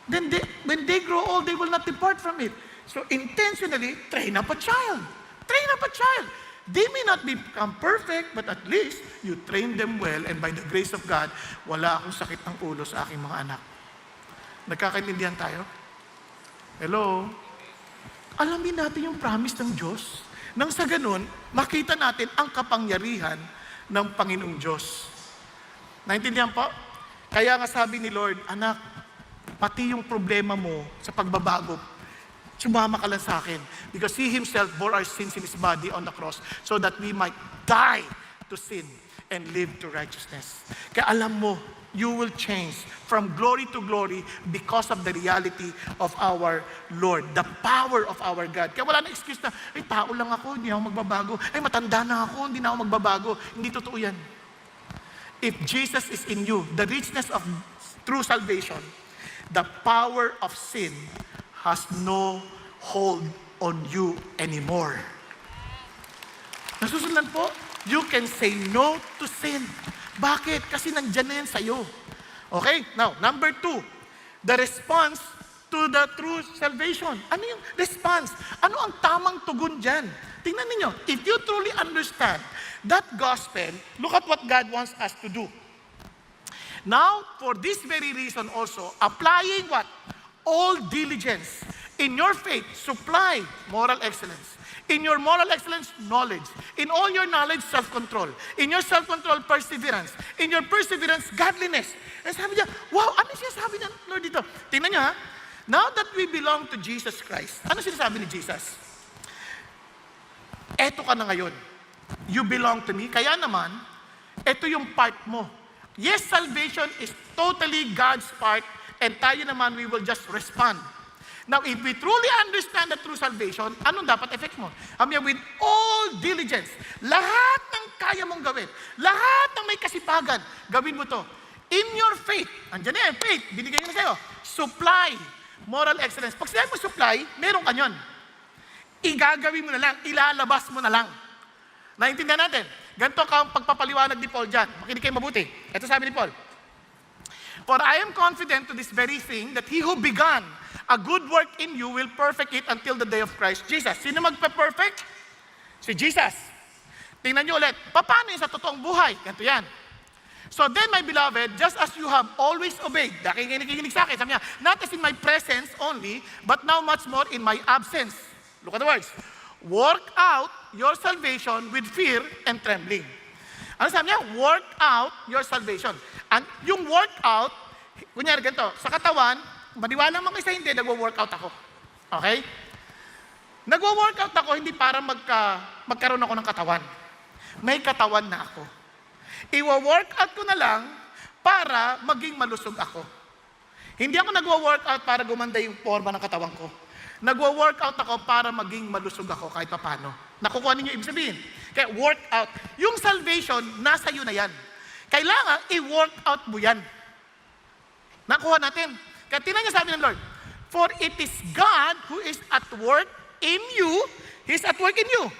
Then when they grow old, they will not depart from it. So intentionally, train up a child. Train up a child. They may not become perfect, but at least you train them well, and by the grace of God, wala akong sakit ng ulo sa aking mga anak. Nagkakaintindihan tayo? Hello? Alamin natin yung promise ng Diyos. Nang sa ganun, makita natin ang kapangyarihan ng Panginoong Diyos. Naintindihan po? Kaya nga sabi ni Lord, anak, pati yung problema mo sa pagbabago, sumama ka lang sa akin. Because He Himself bore our sins in His body on the cross so that we might die to sin and live to righteousness. Kaya alam mo, you will change from glory to glory because of the reality of our Lord, the power of our God. Kaya wala na excuse na, ay, tao lang ako, hindi ako magbabago. Ay, matanda na ako, hindi na ako magbabago. Hindi totoo yan. If Jesus is in you, the richness of true salvation, the power of sin has no hold on you anymore. Nasusundan po, you can say no to sin. Bakit? Kasi nandyan na yan sa'yo. Okay? Now, number 2, the response to the true salvation. Ano yung response? Ano ang tamang tugon dyan? Tingnan ninyo, if you truly understand that gospel, look at what God wants us to do. Now, for this very reason also, applying what? All diligence. In your faith, supply moral excellence. In your moral excellence, knowledge. In all your knowledge, self-control. In your self-control, perseverance. In your perseverance, godliness. And sabi niya, wow, ano sinasabi ng Lord dito? Tingnan niyo ha. Now that we belong to Jesus Christ, ano sinasabi ni Jesus? Eto ka na ngayon. You belong to me. Kaya naman, eto yung part mo. Yes, salvation is totally God's part, and tayo naman, we will just respond. Now, if we truly understand the true salvation, anong dapat effect mo? With all diligence, lahat ng kaya mong gawin, lahat ng may kasipagan, gawin mo to. In your faith, andyan na yan, faith, binigay nyo na sa'yo. Supply, moral excellence. Pag sinabi mo supply, meron ka yun. Igagawin mo na lang, ilalabas mo na lang. Naintindihan natin? Ganito ka ang pagpapaliwanag ni Paul dyan. Makinig kayo mabuti. Ito sabi ni Paul. For I am confident to this very thing that he who began a good work in you will perfect it until the day of Christ Jesus. Sino magpa-perfect? Si Jesus. Tingnan nyo ulit, paano yun sa totoong buhay? Ganito yan. So then, my beloved, just as you have always obeyed, nakikinig sa akin, sabi niya, not as in my presence only, but now much more in my absence. Look at the words. Work out your salvation with fear and trembling. Ano sabi niya? Work out your salvation. And yung work out, kunyari ganito, sa katawan, maniwala man kayo sa hindi, nagwo-workout ako. Okay? Nagwo-workout ako hindi para magkaroon ako ng katawan. May katawan na ako. Iwa-workout ko na lang para maging malusog ako. Hindi ako nagwo-workout para gumanda yung forma ng katawan ko. Nagwo-workout ako para maging malusog ako kahit papano. Nakukuha ninyo ibig sabihin. Kaya workout. Yung salvation, nasa iyo na yan. Kailangan i-workout mo yan. Nakuha natin. Kaya tingnan niyo sabi ng Lord, for it is God who is at work in you, He's at work in you.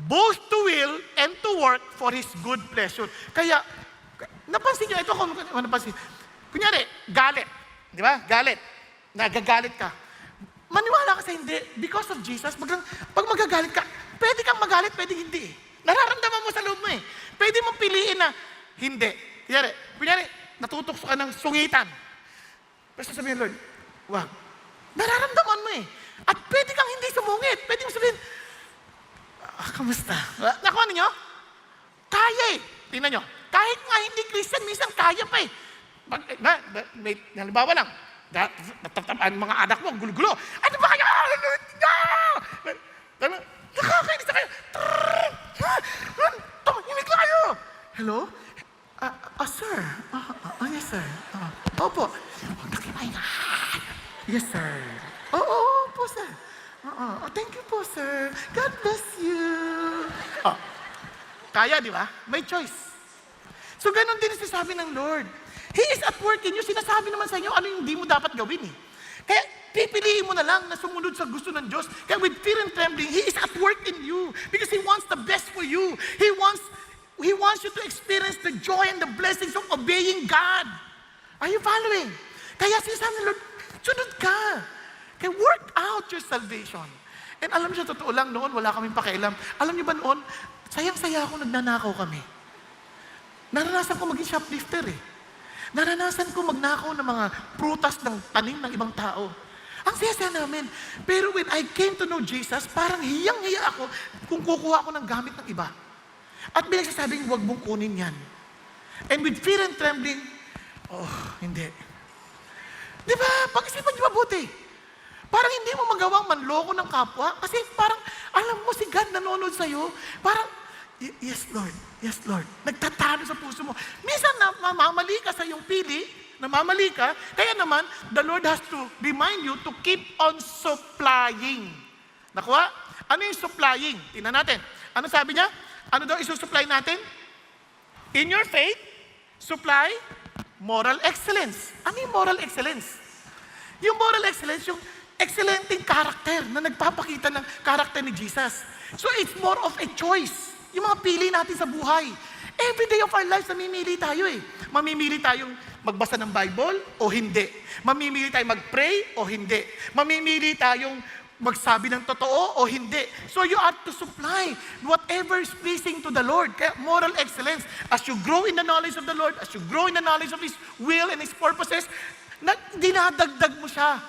Both to will and to work for His good pleasure. Kaya, napansin niyo, ito ako napansin. Kunyari, galit. Di ba? Galit. Nagagalit ka. Maniwala ka sa hindi. Because of Jesus, pag magagalit ka, pwede kang magalit, pwede hindi. Nararamdaman mo sa loob mo eh. Pwede mong piliin na hindi. Kunyari, natutokso ka ng sungitan. Pero sabihin, Lord, wag. Nararamdaman mo eh. At pwede kang hindi sumungit. Pwede mong sabihin, kamusta? Nakuha ninyo? Kaya eh. Tingnan nyo. Kahit nga hindi Christian, minsan kaya pa eh. May halimbawa lang, ang mga anak mo, gulo-gulo. Ano ba kayo? Nakakainis na kayo. Tumahimik na kayo. Hello? Sir. Yes, sir. Opo. Huwag na kimain. Yes, sir. Opo, sir. Thank you po, sir. God bless you. Kaya, di ba? May choice. So, ganun din sinasabi ng Lord. He is at work in you. Sinasabi naman sa inyo ano yung hindi mo dapat gawin eh. Kaya, pipiliin mo na lang na sumunod sa gusto ng Diyos. Kaya with fear and trembling, He is at work in you. Because He wants the best for you. He wants you to experience the joy and the blessings of obeying God. Are you following? Kaya sinasabi ng Lord, sunod ka. Kaya work out your salvation. And alam niyo, totoo lang, noon wala kaming pakialam. Alam niyo ba noon, sayang-saya ako nagnanakaw kami. Naranasan ko maging shoplifter eh. Naranasan ko magnakaw ng mga prutas ng tanim ng ibang tao. Ang saya-saya namin. Pero when I came to know Jesus, parang hiyang-hiya ako kung kukuha ako ng gamit ng iba. At binagsasabing, huwag mong kunin yan. And with fear and trembling, hindi. Di ba? Pag-isipan niyo mabuti. Parang hindi mo magawang manloko ng kapwa kasi parang alam mo si God nanonood sa'yo. Parang, yes Lord, yes Lord. Nagtatalo sa puso mo. Minsan namamali ka sa iyong pili, namamali ka, kaya naman, the Lord has to remind you to keep on supplying. Nakuha? Ano yung supplying? Tingnan natin. Ano sabi niya? Ano daw isusupply natin? In your faith, supply moral excellence. Ano yung moral excellence? Yung moral excellence, yung excellenting character na nagpapakita ng character ni Jesus. So it's more of a choice. Yung mga pili natin sa buhay. Every day of our lives, namimili tayo eh. Mamimili tayong magbasa ng Bible o hindi. Mamimili tayong mag-pray o hindi. Mamimili tayong magsabi ng totoo o hindi. So you have to supply whatever is pleasing to the Lord. Kaya moral excellence, as you grow in the knowledge of the Lord, as you grow in the knowledge of His will and His purposes, dinadagdag mo siya.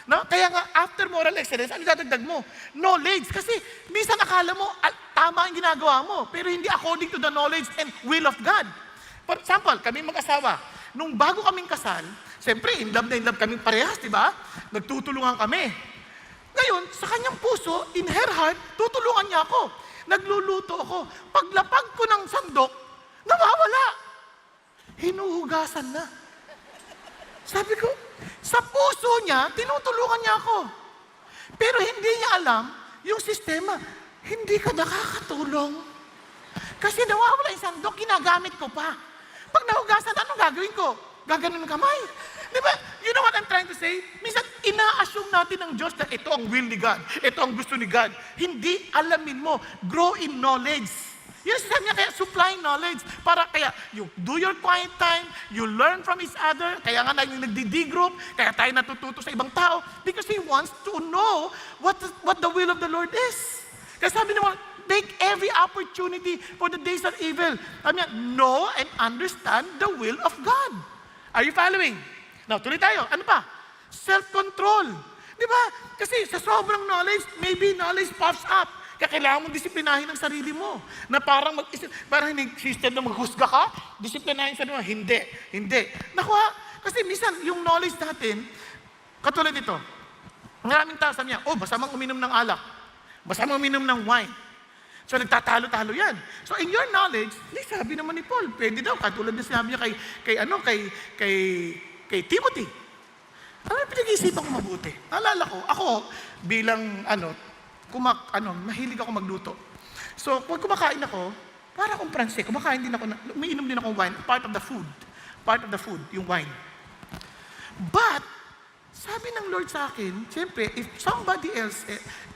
No? Kaya nga, after moral excellence, ano dadagdag mo? Knowledge. Kasi minsan akala mo, tama ang ginagawa mo, pero hindi according to the knowledge and will of God. For example, kami mag-asawa, nung bago kaming kasal, siyempre, in love na in love kaming parehas, di ba? Nagtutulungan kami. Ngayon, sa kanyang puso, in her heart, tutulungan niya ako. Nagluluto ako. Paglapag ko ng sandok, nawawala. Hinuhugasan na. Sabi ko, sa puso niya, tinutulungan niya ako. Pero hindi niya alam yung sistema. Hindi ka nakakatulong. Kasi nawawala yung sandok, ginagamit ko pa. Pag nahugasan, anong gagawin ko? Gaganon ng kamay. Di ba? You know what I'm trying to say? Minsan, ina-assume natin ng Diyos na ito ang will ni God. Ito ang gusto ni God. Hindi alamin mo. Grow in knowledge. Yun sabi niya, kaya supply knowledge. Para kaya, you do your quiet time, you learn from each other, kaya nga nagdi-D group, kaya tayo natututo sa ibang tao, because He wants to know what the will of the Lord is. Kaya sabi naman, take every opportunity for the days are evil. Sabi niya, know and understand the will of God. Are you following? Now, tuloy tayo. Ano pa? Self-control. Di ba? Kasi sa sobrang knowledge, maybe knowledge pops up. Kaya kailangan mong disiplinahin ang sarili mo. Na parang hindi system na maghusga ka, disiplinahin sa naman. Hindi. Nakuha. Kasi minsan, yung knowledge natin, Katulad nito, maraming tao sabi niya, oh, basta mang uminom ng alak, basta mang uminom ng wine. So nagtatalo-talo yan. So in your knowledge, sabi naman ni Paul, pwede daw, katulad na sinabi niya kay Timothy. Ano yung pinag-iisipan ko mabuti? Naalala ko, ako bilang mahilig ako magluto. So pag kumakain ako, para akong Pranse, kumakain din ako, umiinom din ako ng wine, part of the food, yung wine. But, sabi ng Lord sa akin, siyempre, if somebody else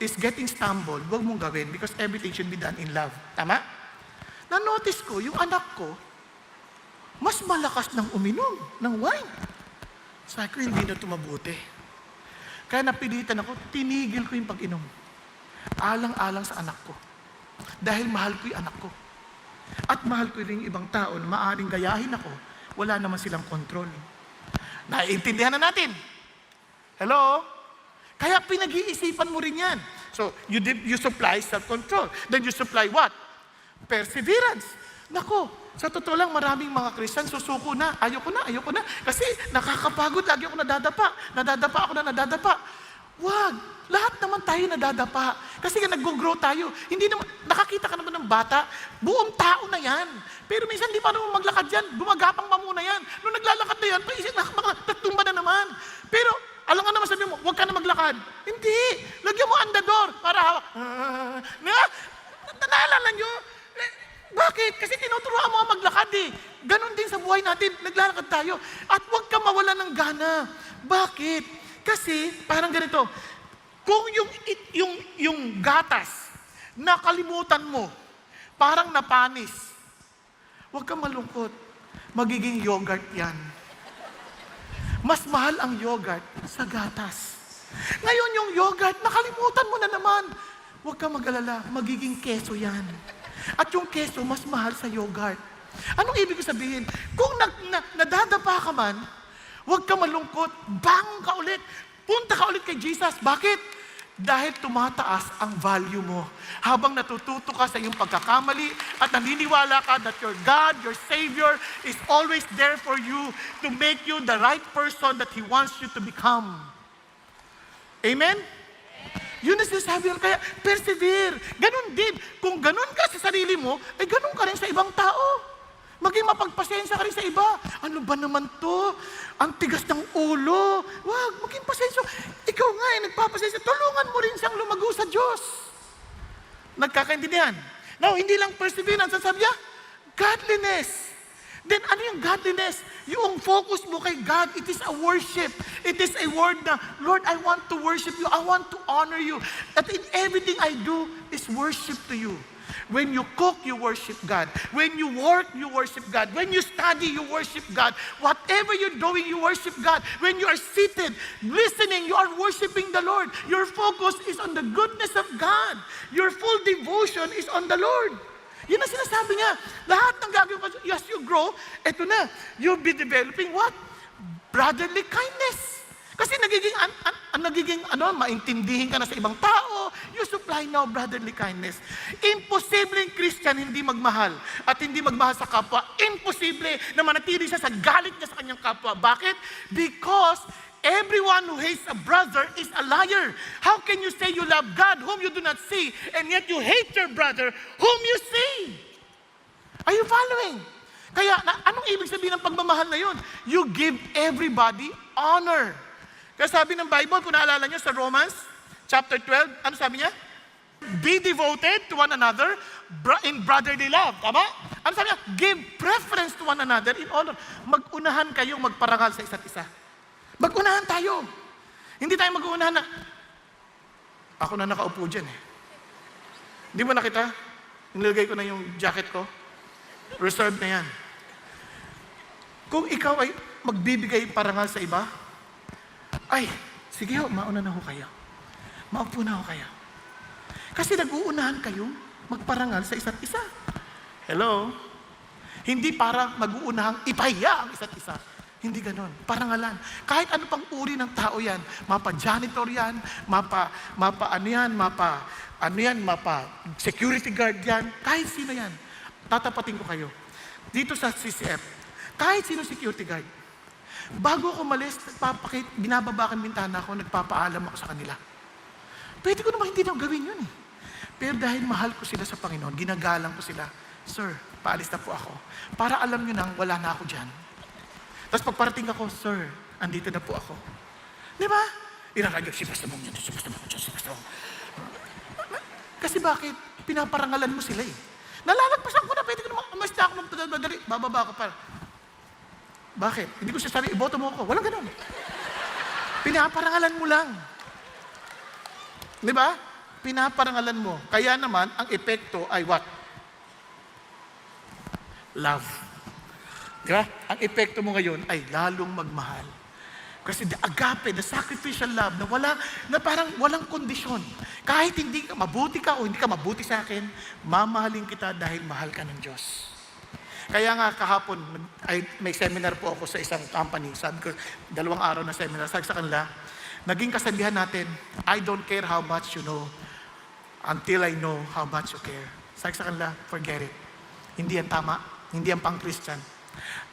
is getting stumbled, huwag mong gawin because everything should be done in love. Tama? Na-notice ko, yung anak ko, mas malakas ng uminom ng wine. Sabi ko, hindi na ito mabuti. Kaya napilitan ako, tinigil ko yung pag-inom. Alang-alang sa anak ko. Dahil mahal ko yung anak ko. At mahal ko rin yung ibang tao na maaaring gayahin ako, wala naman silang control. Naiintindihan na natin. Hello? Kaya pinag-iisipan mo rin yan. So, you supply self-control. Then you supply what? Perseverance. Nako, sa totoo lang, maraming mga Christian susuko na. Ayoko na. Kasi nakakapagod, lagi ako nadadapa. Wag. Lahat naman tayo nadadapa. Kasi nag-grow tayo. Hindi naman, nakakita ka naman ng bata, buong tao na yan. Pero minsan di pa naman maglakad yan, gumagapang mamuna yan. Nung naglalakad na yan, paisip, nagtumba na naman. Pero, alam nga naman sabi mo, huwag ka na maglakad. Hindi. Lagyan mo andador para hawak. Naalala nyo? Bakit? Kasi tinuturuan mo maglakad eh. Ganon din sa buhay natin, naglalakad tayo. At huwag ka mawala ng gana. Bakit? Kasi, parang ganito, kung yung gatas, nakalimutan mo, parang napanis, huwag kang malungkot. Magiging yogurt yan. Mas mahal ang yogurt sa gatas. Ngayon yung yogurt, nakalimutan mo na naman. Huwag kang mag-alala, magiging keso yan. At yung keso, mas mahal sa yogurt. Anong ibig sabihin? Kung nadadapa ka man, huwag kang malungkot, bangon ka ulit, punta ka ulit kay Jesus. Bakit? Dahil tumataas ang value mo. Habang natututo ka sa iyong pagkakamali at naniniwala ka that your God, your Savior, is always there for you to make you the right person that He wants you to become. Amen? Yun ang sinasabi ko. Kaya persevere. Ganun din. Kung ganun ka sa sarili mo, ay ganun ka rin sa ibang tao. Maging mapagpasensya ka rin sa iba. Ano ba naman to? Ang tigas ng ulo. Wag, maging pasensya. Ikaw nga nagpapasensya. Tulungan mo rin siyang lumago sa Diyos. Nagkakaintindihan? Now, hindi lang perseverance. Ang sabi niya, godliness. Then, ano yung godliness? Yung focus mo kay God, it is a worship. It is a word na, Lord, I want to worship you. I want to honor you. That in everything I do is worship to you. When you cook, you worship God. When you work, you worship God. When you study, you worship God. Whatever you're doing, you worship God. When you are seated, listening, you are worshiping the Lord. Your focus is on the goodness of God. Your full devotion is on the Lord. Yun ang sinasabi niya. Lahat ng gagawin ko, as you grow, eto na, you'll be developing what? Brotherly kindness. Kasi maintindihin ka na sa ibang tao, you supply now brotherly kindness. Imposible yung Christian hindi magmahal at hindi magmahal sa kapwa. Imposible na manatili siya sa galit niya sa kanyang kapwa. Bakit? Because everyone who hates a brother is a liar. How can you say you love God whom you do not see and yet you hate your brother whom you see? Are you following? Kaya, anong ibig sabihin ng pagmamahal na yun? You give everybody honor. Kaya sabi ng Bible, kung naalala nyo sa Romans chapter 12, ano sabi niya? Be devoted to one another in brotherly love. Tama? Ano sabi niya? Give preference to one another in honor. Mag-unahan kayong magparangal sa isa't isa. Mag-unahan tayo. Hindi tayo mag-uunahan na, ako na nakaupo dyan eh. Hindi mo nakita? Nilagay ko na yung jacket ko. Reserved na yan. Kung ikaw ay magbibigay parangal sa iba, ay, sige ho, mauna na ho kayo. Maupo na ho kayo. Kasi nag-uunahan kayo magparangal sa isa't isa. Hello? Hindi para mag-uunahang ipahiya ang isa't isa. Hindi ganon. Parangalan. Kahit ano pang uri ng tao yan, mapa-janitor yan, mapa security guard yan, kahit sino yan. Tatapatin ko kayo. Dito sa CCF, kahit sino security guard, Bago ako umalis, binababa ko ang bintana ko, nagpapaalam ako sa kanila. Pwede ko naman hindi na gawin yun eh. Pero dahil mahal ko sila sa Panginoon, ginagalang ko sila, Sir, paalis na po ako. Para alam nyo nang wala na ako dyan. Tapos pagparating ako, Sir, andito na po ako. Di ba? Irakagyo, si Pastor Mong yan, si Pastor Mong yan, si Pastor Mong. Kasi bakit? Pinaparangalan mo sila eh. Nalalagpasan ko na, pwede ko naman, umalis na ako, magdadali, bababa ko para. Bakit? Hindi ko sasabi, iboto mo ako. Walang ganun. Pinaparangalan mo lang. Di ba? Pinaparangalan mo. Kaya naman, ang epekto ay what? Love. Di ba? Ang epekto mo ngayon ay lalong magmahal. Kasi the agape, the sacrificial love na parang walang kondisyon. Kahit hindi ka mabuti ka o hindi ka mabuti sa akin, mamahalin kita dahil mahal ka ng Diyos. Kaya nga kahapon, may seminar po ako sa isang company. Sabi ko, 2 araw na seminar. Sabi sa kanila, naging kasabihan natin, I don't care how much you know until I know how much you care. Sabi sa kanila, forget it. Hindi yan tama. Hindi yan pang-Christian.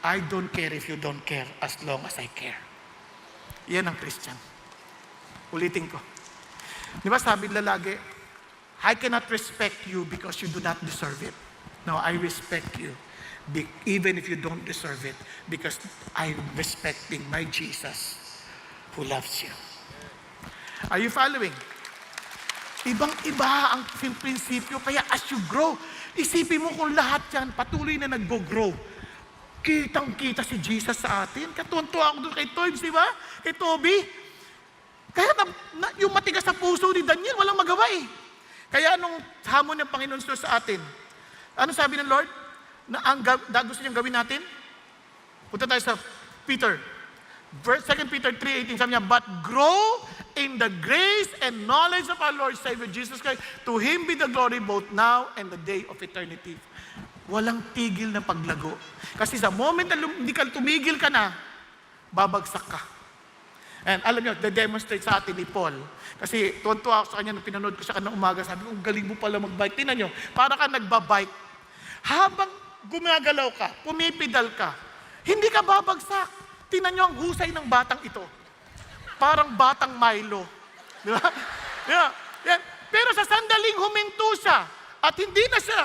I don't care if you don't care as long as I care. Yan ang Christian. Ulitin ko. Di ba sabi nila lagi, I cannot respect you because you do not deserve it. No, I respect you even if you don't deserve it because I'm respecting my Jesus who loves you. Are you following? Ibang-iba ang prinsipyo. Kaya as you grow, isipin mo kung lahat yan patuloy na nag-grow. Kitang-kita si Jesus sa atin. Katuwan-tuwa ako doon kay Toybs, di ba? Kay Toby. Kaya yung matigas sa puso ni Daniel, walang magawa eh. Kaya anong hamon ng Panginoon sa atin? Ano sabi ng Lord? Na gusto niyang gawin natin? Punta tayo sa Peter. 2 Peter 3:18, sabi niya, but grow in the grace and knowledge of our Lord Savior Jesus Christ. To Him be the glory both now and the day of eternity. Walang tigil na paglago. Kasi sa moment na hindi ka tumigil ka na, babagsak ka. And alam niyo, demonstrate sa atin ni Paul. Kasi tuwan-tuwa ako sa kanya nung pinanood ko sa kanya umaga, sabi ko, galing mo pala magbike. Tingnan niyo, para ka nagbabike. Habang gumagalaw ka, pumipidal ka, hindi ka babagsak. Tingnan niyo ang husay ng batang ito. Parang batang Milo. Di ba? Yeah. Yeah. Pero sa sandaling huminto siya, at hindi na siya,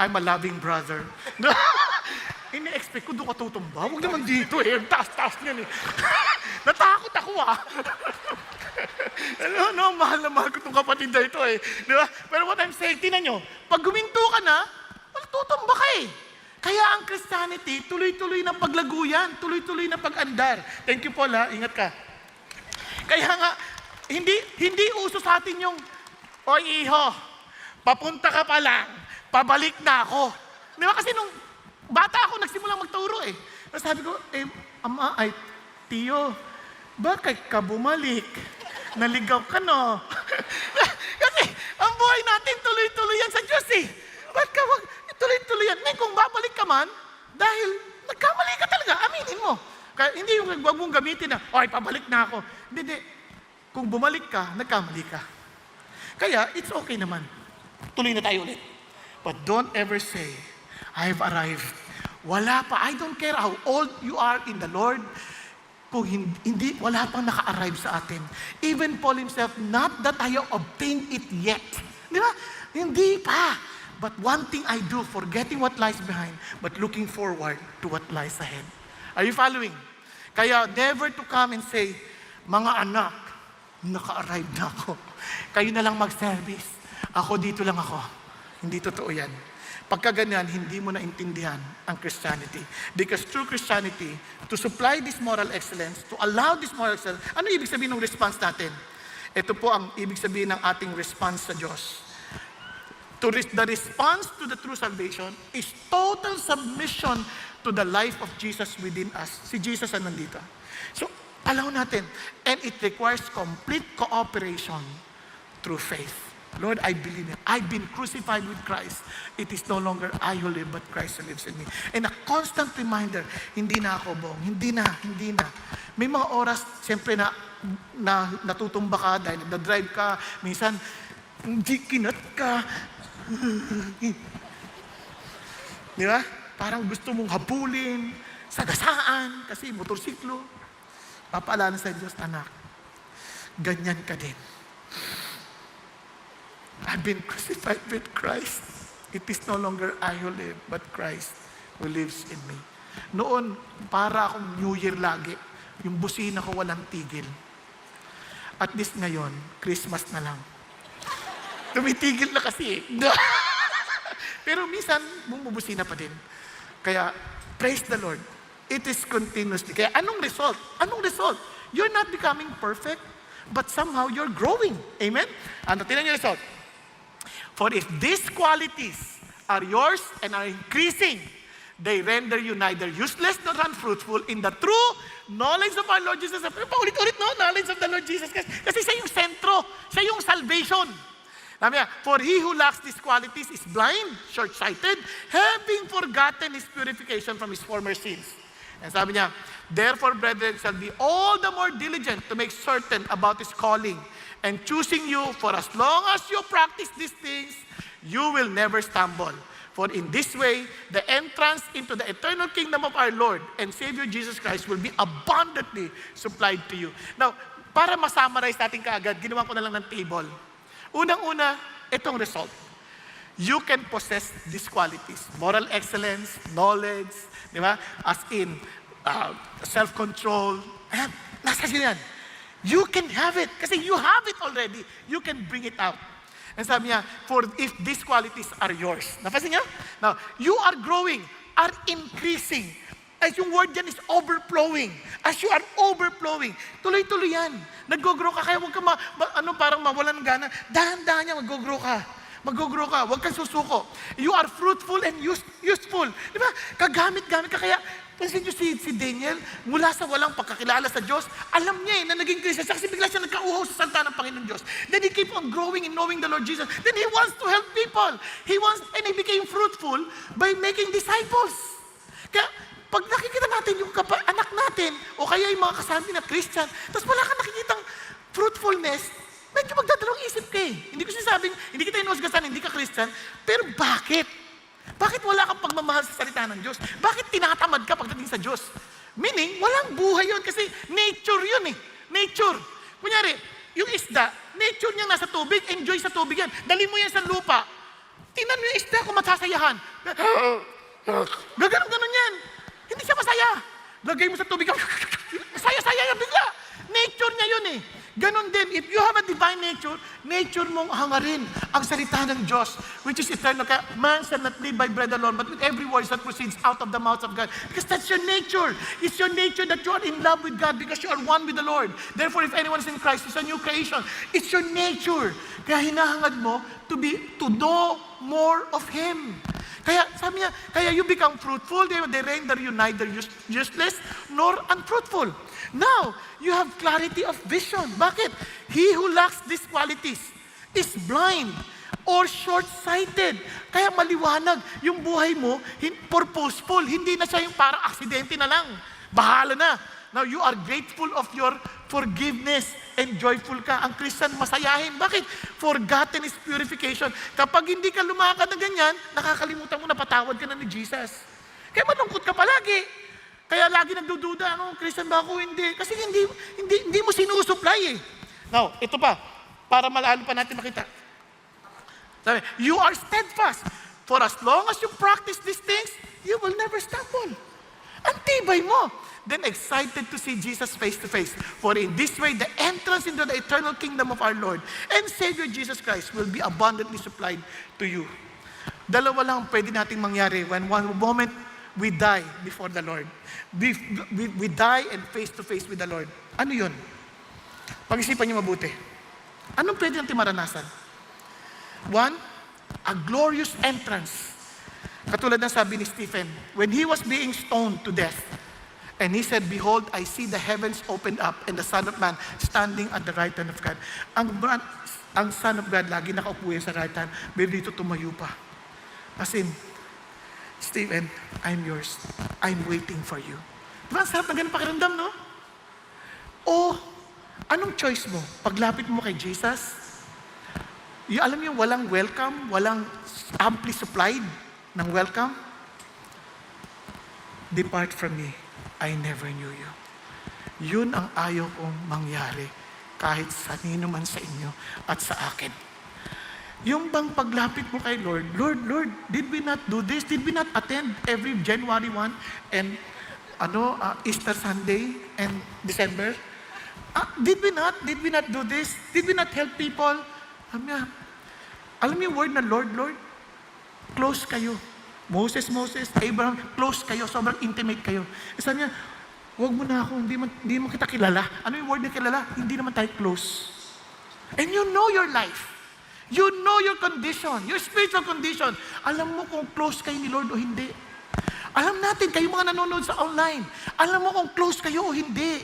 I'm a loving brother. Ini-expect ko doon ka tutumba. Huwag naman dito eh. Ang taas-taas niyan eh. Natakot ako mahal na mahal ko itong kapatid na ito eh. Di ba? Pero what I'm saying, tinan nyo, pag guminto ka na, tutumba ka eh. Kaya ang Christianity, tuloy-tuloy na paglago yan, tuloy-tuloy na pag-andar. Thank you Paul ha, ingat ka. Kaya nga, hindi uso sa atin yung, oy iho, papunta ka pa lang, pabalik na ako. Di ba kasi nung bata ako, nagsimulang magturo eh. Tapos sabi ko, ama, tiyo, bakit ka bumalik? Naligaw ka no? Kasi ang buhay natin tuloy-tuloy yan sa Diyos eh. Ba't ka tuloy-tuloy yan? Ngayon kung babalik ka man, dahil nagkamali ka talaga, aminin mo. Kaya hindi yung wag mong gamitin na, pabalik na ako. Hindi. Kung bumalik ka, nagkamali ka. Kaya, it's okay naman. Tuloy na tayo ulit. But don't ever say, I've arrived. Wala pa. I don't care how old you are in the Lord. Kung hindi, wala pang naka-arrive sa atin. Even Paul himself, not that I have obtained it yet. Di ba? Hindi pa. But one thing I do, forgetting what lies behind, but looking forward to what lies ahead. Are you following? Kaya never to come and say, mga anak, naka-arrive na ako. Kayo na lang mag-service. Ako dito lang ako. Hindi totoo yan. Pagka ganyan, hindi mo naintindihan ang Christianity. Because true Christianity, to supply this moral excellence, to allow this moral excellence, ano ibig sabihin ng response natin? Ito po ang ibig sabihin ng ating response sa Diyos. The response to the true salvation is total submission to the life of Jesus within us. Si Jesus ang nandito. So, allow natin. And it requires complete cooperation through faith. Lord, I believe it. I've been crucified with Christ. It is no longer I who live, but Christ who lives in me. And a constant reminder, hindi na ako, Bong. Hindi na. May mga oras, siyempre natutumba ka dahil nagda-drive ka. Minsan, hindi kinat ka. Di ba? Parang gusto mong habulin. sagasaan, kasi motorsiklo. Papaalala sa Diyos, anak, ganyan ka din. I've been crucified with Christ. It is no longer I who live, but Christ who lives in me. Noon, para akong New Year lagi. Yung busina ko walang tigil. At least ngayon, Christmas na lang. Tumitigil na kasi. Pero minsan, bumubusina pa din. Kaya, praise the Lord. It is continuously. Kaya anong result? Anong result? You're not becoming perfect, but somehow you're growing. Amen? Ano, tinan niyo result. For if these qualities are yours and are increasing, they render you neither useless nor unfruitful in the true knowledge of our Lord Jesus Christ. Paulit-ulit, no? Knowledge of the Lord Jesus Christ. Kasi siya yung sentro. Siya yung salvation. Sabi niya, for he who lacks these qualities is blind, short-sighted, having forgotten his purification from his former sins. And sabi niya, therefore, brethren, shall be all the more diligent to make certain about his calling and choosing you, for as long as you practice these things, you will never stumble. For in this way, the entrance into the eternal kingdom of our Lord and Savior Jesus Christ will be abundantly supplied to you. Now, para masummarize natin kaagad, ginawa ko na lang ng table. Unang-una, itong result. You can possess these qualities. Moral excellence, knowledge, di ba? As in, self-control. Nasa yan. You can have it. Kasi you have it already. You can bring it out. And sabi niya, for if these qualities are yours. Napansin niya? Now, you are growing, are increasing. As yung word yan is overflowing. As you are overflowing, tuloy-tuloy yan. Nag-grow ka, kaya huwag ka parang mawalan ng gana. Dahan-dahan niya, mag-grow ka. Mag-grow ka, huwag kang susuko. You are fruitful and useful. Di ba? Kagamit-gamit ka. Kaya, pansin niyo si Daniel, mula sa walang pagkakilala sa Diyos, alam niya na naging Christian siya kasi bigla siya nagkauhaw sa salita ng Panginoon Diyos. Then he keep on growing in knowing the Lord Jesus. Then he wants to help people. And he became fruitful by making disciples. Kaya, pag nakikita natin yung anak natin, o kaya yung mga kasama na Christian, tapos wala kang nakikitang fruitfulness, medyo magdadalawang isip ka eh. Hindi ko sinasabing, hindi kita inuusgasan, hindi ka Christian, pero bakit? Bakit wala kang pagmamahal sa salita ng Diyos? Bakit tinatamad ka pagdating sa Diyos? Meaning, walang buhay yun kasi nature yun eh. Nature. Kunyari, yung isda, nature niyang nasa tubig, enjoy sa tubig yan. Dali mo yan sa lupa. Tingnan mo yung isda kung masasayahan. Gaganon-ganon yan. Hindi siya masaya. Lagay mo sa tubig, masaya-saya yan bigla. Nature niya yun eh. Ganon din, if you have a divine nature, nature mong hangarin ang salita ng Diyos, which is eternal. Kaya man shall not live by bread alone, but with every word that proceeds out of the mouth of God. Because that's your nature. It's your nature that you are in love with God because you are one with the Lord. Therefore, if anyone is in Christ, it's a new creation. It's your nature. Kaya hinahangad mo to know more of Him. Kaya sabi niya, kaya you become fruitful, they render you neither useless nor unfruitful. Now, you have clarity of vision. Bakit? He who lacks these qualities is blind or short-sighted. Kaya maliwanag yung buhay mo, purposeful. Hindi na siya yung parang aksidente na lang. Bahala na. Now, you are grateful of your forgiveness and joyful ka. Ang Christian masayahin. Bakit? Forgotten is purification. Kapag hindi ka lumakad na ganyan, nakakalimutan mo na patawad ka na ni Jesus. Kaya malungkot ka palagi. Kaya lagi nagdududa, Christian ba ako? Hindi. Kasi hindi mo sinusupply eh. Now, ito pa, para malalo pa natin makita. Sabi, you are steadfast. For as long as you practice these things, you will never stumble. Ang tibay mo. Then excited to see Jesus face to face. For in this way, the entrance into the eternal kingdom of our Lord and Savior Jesus Christ will be abundantly supplied to you. Dalawa lang pwede nating mangyari when one moment we die before the Lord. We die and face to face with the Lord. Ano yun? Pag-isipan niyo mabuti. Anong pwede natin maranasan? One, a glorious entrance. Katulad ng sabi ni Stephen, when he was being stoned to death, and he said, behold, I see the heavens opened up and the Son of Man standing at the right hand of God. Ang Son of God, lagi nakaupo yan sa right hand, pero dito tumayo pa. As in, Stephen, I'm yours. I'm waiting for you. Diba, ang sarap na ganun pakiramdam, no? O, anong choice mo? Paglapit mo kay Jesus, alam niyo, walang welcome, walang amply supplied ng welcome. Depart from me. I never knew you. Yun ang ayaw kong mangyari kahit sa nino man sa inyo at sa akin. Yung bang paglapit mo kay Lord, Lord, did we not do this? Did we not attend every January 1 and Easter Sunday and December? Did we not do this? Did we not help people? Alam niyo yung word na Lord, close kayo. Moses, Abraham, close kayo, sobrang intimate kayo. Sabi niya, huwag mo na ako, hindi mo kita kilala. Ano yung word na kilala? Hindi naman tayo close. And you know your life. You know your condition, your spiritual condition. Alam mo kung close kayo ni Lord o hindi. Alam natin, kayo mga nanonood sa online, alam mo kung close kayo o hindi.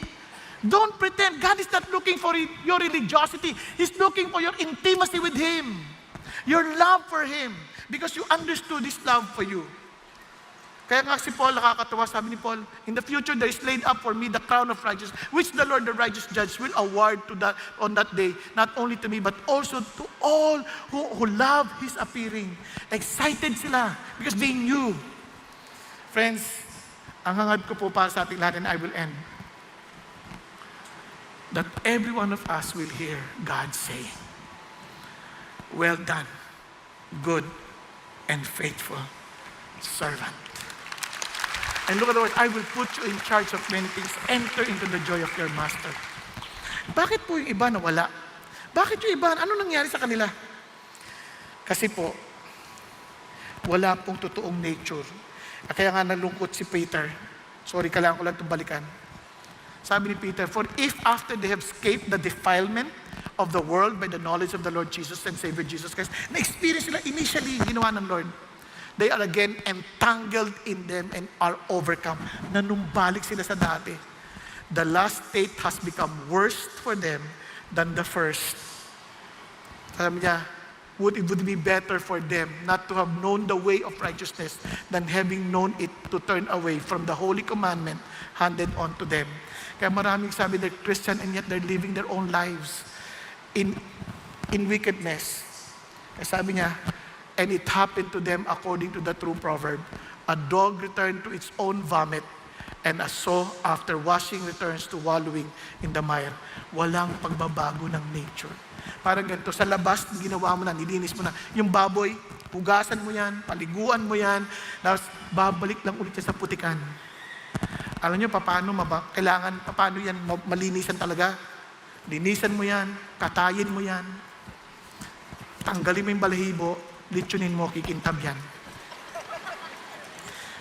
Don't pretend. God is not looking for your religiosity. He's looking for your intimacy with Him. Your love for Him. Because you understood His love for you. Kaya nga si Paul, nakakatawa, sabi ni Paul, in the future there is laid up for me the crown of righteousness, which the Lord, the righteous judge, will award on that day, not only to me, but also to all who love His appearing. Excited sila, because they knew. Friends, ang hangad ko po para sa ating lahat, and I will end, that every one of us will hear God say, well done, good and faithful servant. And look at the word, I will put you in charge of many things. Enter into the joy of your master. Bakit po yung iba nawala? Bakit yung iba? Ano nangyari sa kanila? Kasi po, wala pong totoong nature. Kaya nga nalungkot si Peter. Sorry, kailangan ko lang itong balikan. Sabi ni Peter, for if after they have escaped the defilement of the world by the knowledge of the Lord Jesus and Savior Jesus Christ, na-experience sila initially ginawa ng Lord, they are again entangled in them and are overcome. Nanumbalik sila sa dati. The last state has become worse for them than the first. Sabi niya, it would be better for them not to have known the way of righteousness than having known it to turn away from the holy commandment handed on to them. Kaya maraming sabi they're Christian and yet they're living their own lives in wickedness. Kaya sabi niya, and it happened to them according to the true proverb. A dog returned to its own vomit, and a sow after washing returns to wallowing in the mire. Walang pagbabago ng nature. Parang ganito, sa labas, ginawa mo na, nilinis mo na. Yung baboy, hugasan mo yan, paliguan mo yan, tapos babalik lang ulit sa putikan. Alam nyo, paano yan malinisan talaga? Linisan mo yan, katayin mo yan, tanggalin mo yung balahibo, litsunin mo, kikintab yan.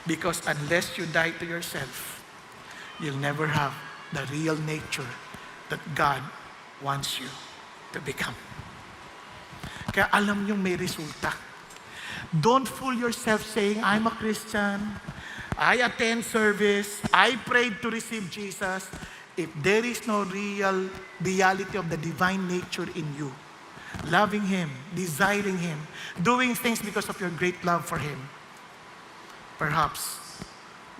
Because unless you die to yourself, you'll never have the real nature that God wants you to become. Kaya alam nyo may resulta. Don't fool yourself saying, I'm a Christian, I attend service, I prayed to receive Jesus. If there is no real reality of the divine nature in you, loving Him, desiring Him, doing things because of your great love for Him, perhaps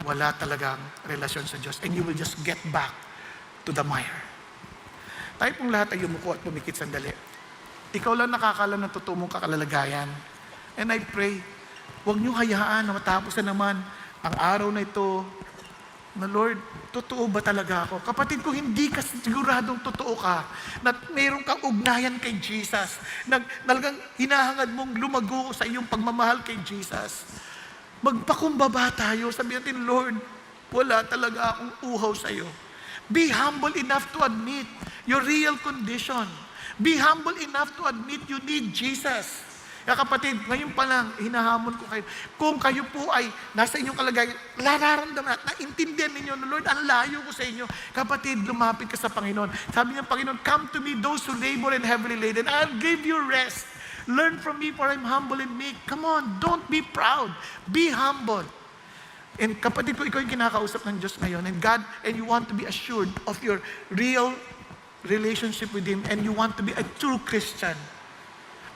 wala talagang relasyon sa Diyos and you will just get back to the mire. Tayo pong lahat ay yumuko at pumikit sandali. Ikaw lang nakakalam ng totoo mong kakalagayan. And I pray, huwag niyo hayaan na matapos na naman ang araw na ito na Lord, totoo ba talaga ako? Kapatid ko, hindi ka siguradong totoo ka, na mayroon kang ugnayan kay Jesus, na talagang hinahangad mong lumago sa iyong pagmamahal kay Jesus. Magpakumbaba tayo, sabi natin, Lord, wala talaga akong uhaw sa iyo. Be humble enough to admit your real condition. Be humble enough to admit you need Jesus. Kaya kapatid, ngayon pa lang, hinahamon ko kayo. Kung kayo po ay nasa inyong kalagayan, nararamdaman at naintindihan ninyo na, Lord, ang layo ko sa inyo. Kapatid, lumapit ka sa Panginoon. Sabi ng Panginoon, come to me, those who labor and heavily laden. I'll give you rest. Learn from me, for I'm humble and meek. Come on, don't be proud. Be humble. And kapatid ko, ikaw yung kinakausap ng Diyos ngayon. And God, and you want to be assured of your real relationship with Him. And you want to be a true Christian.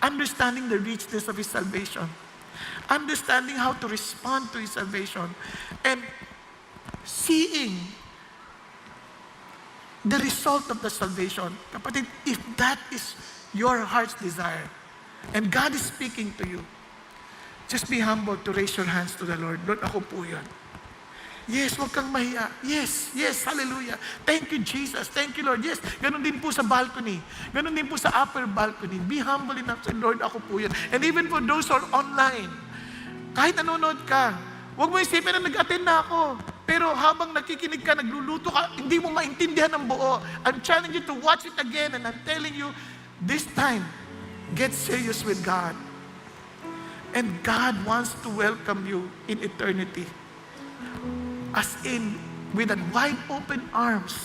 Understanding the richness of His salvation. Understanding how to respond to His salvation. And seeing the result of the salvation. Kapatid, if that is your heart's desire, and God is speaking to you, just be humble to raise your hands to the Lord. Lord, ako po yun. Yes, huwag kang mahiya. Yes, yes, hallelujah. Thank you, Jesus. Thank you, Lord. Yes, ganun din po sa balcony. Ganun din po sa upper balcony. Be humble enough to say, Lord, ako po yun. And even for those who are online, kahit nanonood ka, huwag mo isipin na nag-attend na ako. Pero habang nakikinig ka, nagluluto ka, hindi mo maintindihan ng buo. I'm challenging you to watch it again, and I'm telling you, this time, get serious with God. And God wants to welcome you in eternity. As in, with wide open arms.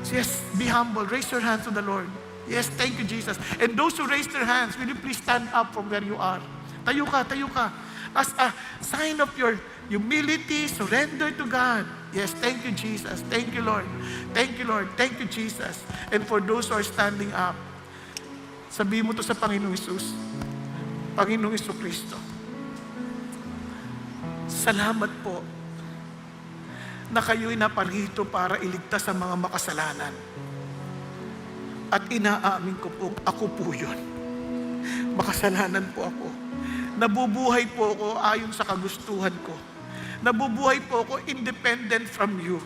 Yes, be humble. Raise your hands to the Lord. Yes, thank you, Jesus. And those who raise their hands, will you please stand up from where you are? Tayo ka, tayo ka. As a sign of your humility, surrender to God. Yes, thank you, Jesus. Thank you, Lord. Thank you, Lord. Thank you, Jesus. And for those who are standing up, sabihin mo to sa Panginoong Isus. Panginoong Jesucristo, salamat po na kayo'y naparito para iligtas ang mga makasalanan. At inaamin ko po, ako po yun. Makasalanan po ako. Nabubuhay po ako ayon sa kagustuhan ko. Nabubuhay po ako independent from you.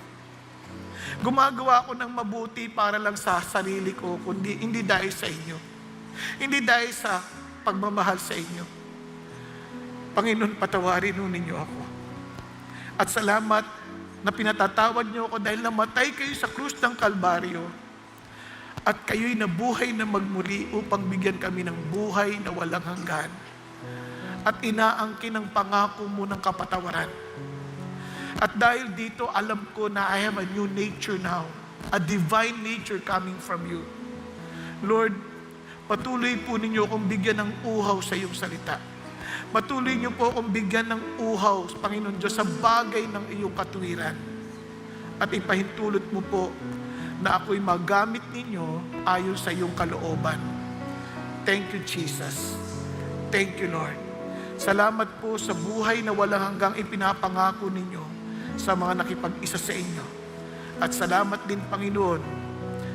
Gumagawa ako ng mabuti para lang sa sarili ko, kundi hindi dahil sa inyo. Hindi dahil sa pagmamahal sa inyo. Panginoon, patawarin nun ninyo ako. At salamat na pinatatawad niyo ako dahil namatay kayo sa krus ng Kalbaryo. At kayo'y nabuhay na magmuli upang bigyan kami ng buhay na walang hanggan. At inaangkin ang pangako mo ng kapatawaran. At dahil dito, alam ko na I have a new nature now. A divine nature coming from you. Lord, patuloy po ninyo akong bigyan ng uhaw sa iyong salita. Patuloy niyo po akong bigyan ng uhaw, Panginoon Diyos, sa bagay ng iyong katuwiran. At ipahintulot mo po na ako'y magamit ninyo ayon sa iyong kalooban. Thank you, Jesus. Thank you, Lord. Salamat po sa buhay na walang hanggang ipinapangako ninyo sa mga nakipag-isa sa inyo. At salamat din, Panginoon,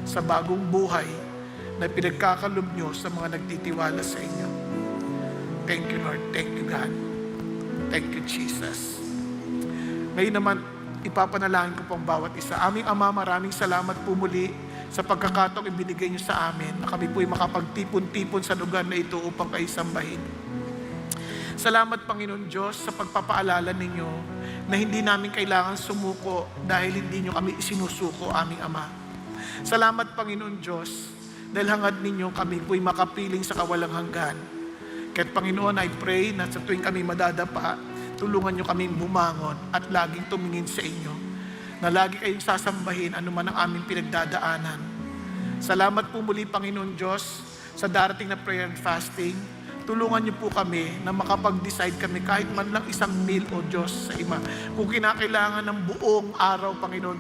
sa bagong buhay na pinagkakalob nyo sa mga nagtitiwala sa inyo. Thank you, Lord. Thank you, God. Thank you, Jesus. Ngayon naman, ipapanalangin ko pang bawat isa. Aming Ama, maraming salamat po muli sa pagkakataong ibinigay nyo sa amin na kami po'y makapagtipon-tipon sa lugar na ito upang kayo sambahin. Salamat, Panginoon Diyos, sa pagpapaalala ninyo na hindi namin kailangan sumuko dahil hindi nyo kami isinusuko, aming Ama. Salamat, Panginoon Diyos, dahil hangad ninyo kami po'y makapiling sa kawalang hanggan. Kaya't Panginoon, I pray na sa tuwing kami madadapa, tulungan nyo kaming bumangon at laging tumingin sa inyo, na lagi kayong sasambahin anuman ang aming pinagdadaanan. Salamat po muli, Panginoon Diyos, sa darating na prayer and fasting. Tulungan niyo po kami na makapag-decide kami kahit man lang isang meal, o Diyos, sa ima. Kung kinakailangan ng buong araw, Panginoon,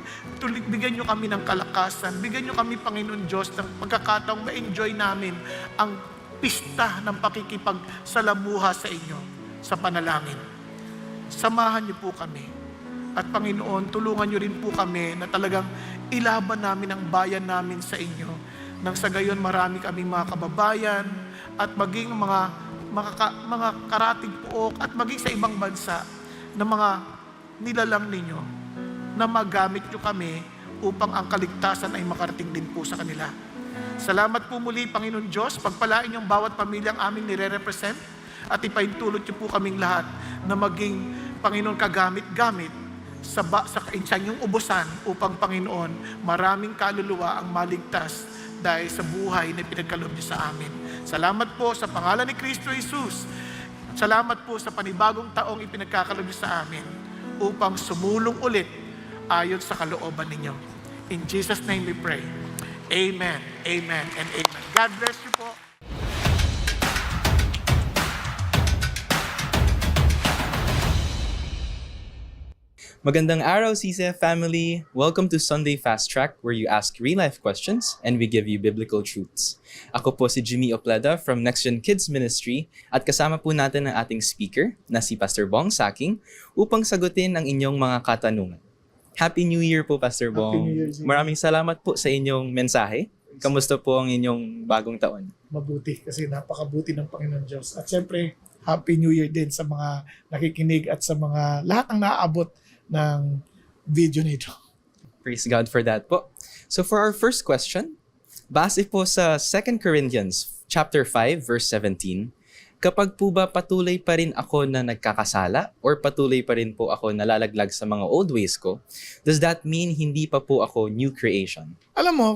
bigyan niyo kami ng kalakasan. Bigyan niyo kami, Panginoon Diyos, ng pagkakataong ma-enjoy namin ang pista ng pakikipagsalamuha sa inyo sa panalangin. Samahan niyo po kami. At Panginoon, tulungan niyo rin po kami na talagang ilaban namin ang bayan namin sa inyo. Nang sa gayon marami kaming mga kababayan at maging mga karatig puok at maging sa ibang bansa na mga nilalang ninyo na magamit nyo kami upang ang kaligtasan ay makarating din po sa kanila. Salamat po muli, Panginoon Diyos. Pagpalain niyong bawat pamilyang aming nire-represent at ipahintulot niyo po kaming lahat na maging, Panginoon, kagamit-gamit sa inyong ubusan upang, Panginoon, maraming kaluluwa ang maligtas dahil sa buhay na pinagkaloob niyo sa amin. Salamat po sa pangalan ni Kristo Jesus. Salamat po sa panibagong taong ipinagkakaloob niyo sa amin upang sumulong ulit ayon sa kalooban ninyo. In Jesus' name we pray. Amen, amen, and amen. God bless you po. Magandang araw, CCF family! Welcome to Sunday Fast Track, where you ask real-life questions and we give you biblical truths. Ako po si Jimmy Opleda from Next Gen Kids Ministry at kasama po natin ang ating speaker na si Pastor Bong Saking upang sagutin ang inyong mga katanungan. Happy New Year po, Pastor Bong! New Year, Maraming salamat po sa inyong mensahe. Kamusta po ang inyong bagong taon? Mabuti kasi napakabuti ng Panginoon Diyos. At siyempre, Happy New Year din sa mga nakikinig at sa mga lahat ng naaabot ng video nito. Praise God for that po. So for our first question, base po sa 2 Corinthians chapter 5 verse 17, kapag po ba patuloy pa rin ako na nagkakasala or patuloy pa rin po ako nalalaglag sa mga old ways ko, does that mean hindi pa po ako new creation? Alam mo,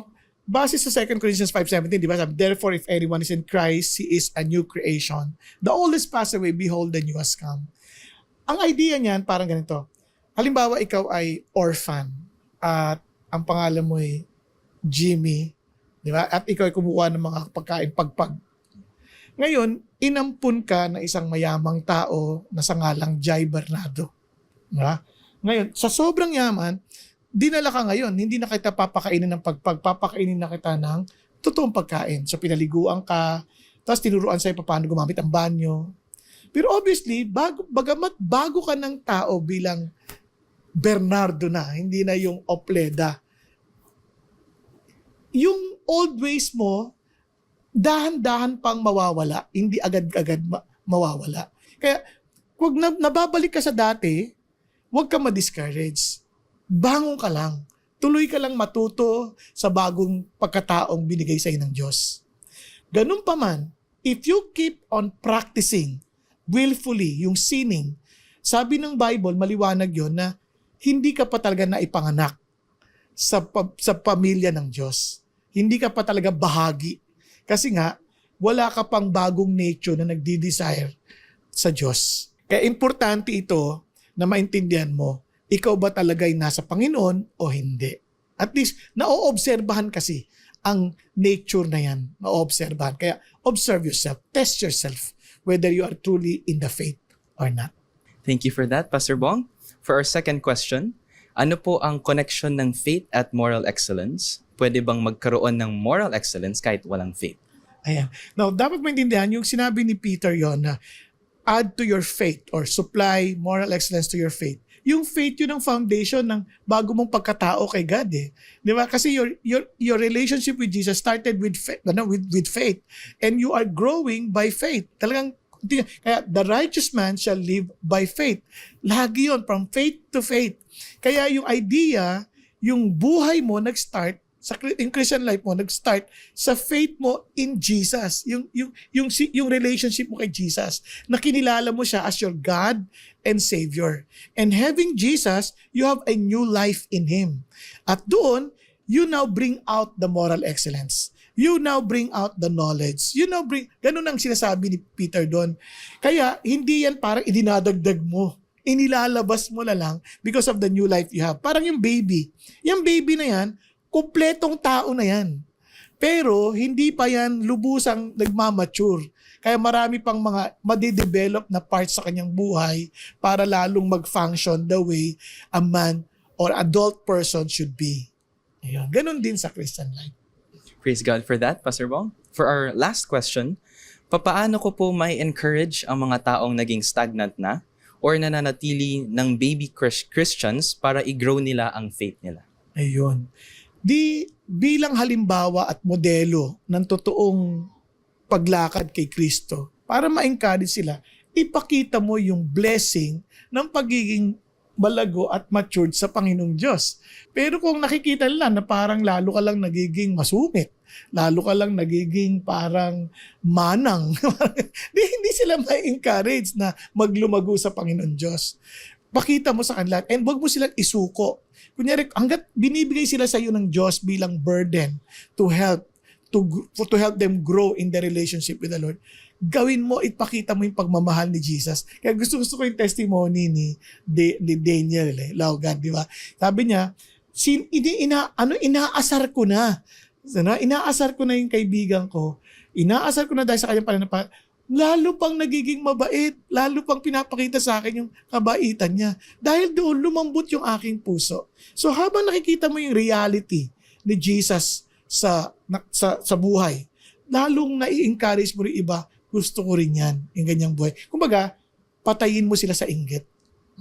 base sa 2 Corinthians 5:17, di ba? Sabi, therefore, if anyone is in Christ, he is a new creation. The old has passed away, behold, the new has come. Ang idea niyan, parang ganito. Halimbawa, ikaw ay orphan at ang pangalan mo ay Jimmy, di ba? At ikaw ay kumukuha ng mga pagkain pagpag. Ngayon, inampun ka na isang mayamang tao na sa ngalang Jai Bernardo. Di ba? Ngayon, sa sobrang yaman, dinala ka ngayon, hindi na kita papakainin ng papakainin na kita ng totoong pagkain. So pinaliguan ka, tapos tinuruan sa'yo paano gumamit ang banyo. Pero obviously, bagamat bago ka ng tao bilang Bernardo na, hindi na yung Opleda, yung old ways mo, dahan-dahan pang mawawala, hindi agad-agad mawawala. Kaya, kung nababalik ka sa dati, huwag ka ma-discourage. Bangon ka lang. Tuloy ka lang matuto sa bagong pagkataong binigay sa ng Diyos. Ganun pa man, if you keep on practicing willfully, yung sinning, sabi ng Bible, maliwanag yon na hindi ka pa talaga naipanganak sa pamilya ng Diyos. Hindi ka pa talaga bahagi. Kasi nga, wala ka pang bagong nature na nagdi-desire sa Diyos. Kaya importante ito na maintindihan mo, ikaw ba talaga'y nasa Panginoon o hindi? At least, naoobserbahan kasi ang nature na yan. Naoobserbahan. Kaya, observe yourself. Test yourself whether you are truly in the faith or not. Thank you for that, Pastor Bong. For our second question, ano po ang connection ng faith at moral excellence? Pwede bang magkaroon ng moral excellence kahit walang faith? Ayan. Now, dapat maintindihan yung sinabi ni Peter yon na add to your faith or supply moral excellence to your faith. Yung faith yun ang foundation ng bago mong pagkatao kay God eh. Di ba? Kasi your relationship with Jesus started with faith, with faith, and you are growing by faith. Talagang kaya the righteous man shall live by faith. Lagi yun, from faith to faith. Kaya yung idea, yung buhay mo nag-start yung Christian life mo nag-start sa faith mo in Jesus. Yung relationship mo kay Jesus. Na kinilala mo siya as your God and Savior. And having Jesus, you have a new life in Him. At doon, you now bring out the moral excellence. You now bring out the knowledge. Ganun ang sinasabi ni Peter doon. Kaya, hindi yan parang idinadagdag mo. Inilalabas mo na lang because of the new life you have. Parang yung baby. Yung baby na yan, kumpletong tao na yan. Pero hindi pa yan lubusang nagmamature. Kaya marami pang mga madidevelop na parts sa kanyang buhay para lalong mag-function the way a man or adult person should be. Ayun. Ganon din sa Christian life. Praise God for that, Pastor Bong. For our last question, papaano ko po may encourage ang mga taong naging stagnant na or nananatili ng baby Christians para i-grow nila ang faith nila? Ayun. Bilang halimbawa at modelo ng totoong paglakad kay Kristo, para ma-encourage sila, ipakita mo yung blessing ng pagiging malago at matured sa Panginoong Diyos. Pero kung nakikita nila na parang lalo ka lang nagiging masungit, lalo ka lang nagiging parang manang, hindi sila ma-encourage na maglumago sa Panginoong Diyos. Pakita mo sa kanila and wag mo silang isuko. Kunyari, hanggat binibigay sila sa iyo ng Diyos bilang burden to help them grow in their relationship with the Lord, gawin mo, ipakita mo yung pagmamahal ni Jesus. Kaya gusto ko yung testimony ni Daniel Laugan, di ba? Sabi niya, inaasar ko na. Inaasar ko na yung kaibigan ko. Inaasar ko na dahil sa kanyang pananampalataya. Lalo pang nagiging mabait, lalo pang pinapakita sa akin yung kabaitan niya. Dahil doon, lumambot yung aking puso. So habang nakikita mo yung reality ni Jesus sa buhay, lalong nai-encourage mo rin iba, gusto ko rin yan, yung ganyang buhay. Kumbaga, patayin mo sila sa inggit.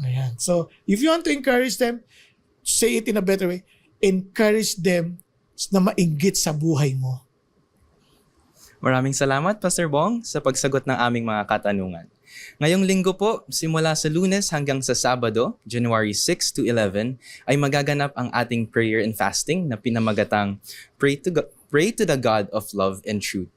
Ayan. So, if you want to encourage them, say it in a better way, encourage them na mainggit sa buhay mo. Maraming salamat, Pastor Bong, sa pagsagot ng aming mga katanungan. Ngayong linggo po, simula sa Lunes hanggang sa Sabado, January 6 to 11, ay magaganap ang ating prayer and fasting na pinamagatang Pray to the God of Love and Truth.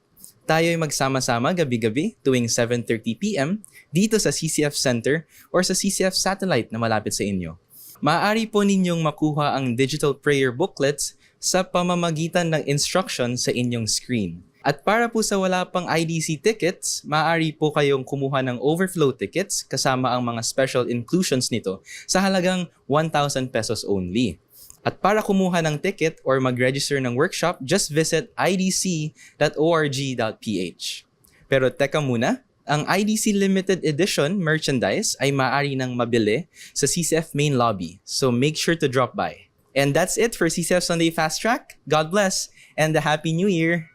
Tayo ay magsama-sama gabi-gabi tuwing 7:30 p.m. dito sa CCF Center or sa CCF Satellite na malapit sa inyo. Maaari po ninyong makuha ang digital prayer booklets sa pamamagitan ng instruction sa inyong screen. At para po sa wala pang IDC tickets, maaari po kayong kumuha ng overflow tickets kasama ang mga special inclusions nito sa halagang 1,000 pesos only. At para kumuha ng ticket or mag-register ng workshop, just visit idc.org.ph. Pero teka muna, ang IDC Limited Edition merchandise ay maaari nang mabili sa CCF main lobby, so make sure to drop by. And that's it for CCF Sunday Fast Track. God bless and a Happy New Year!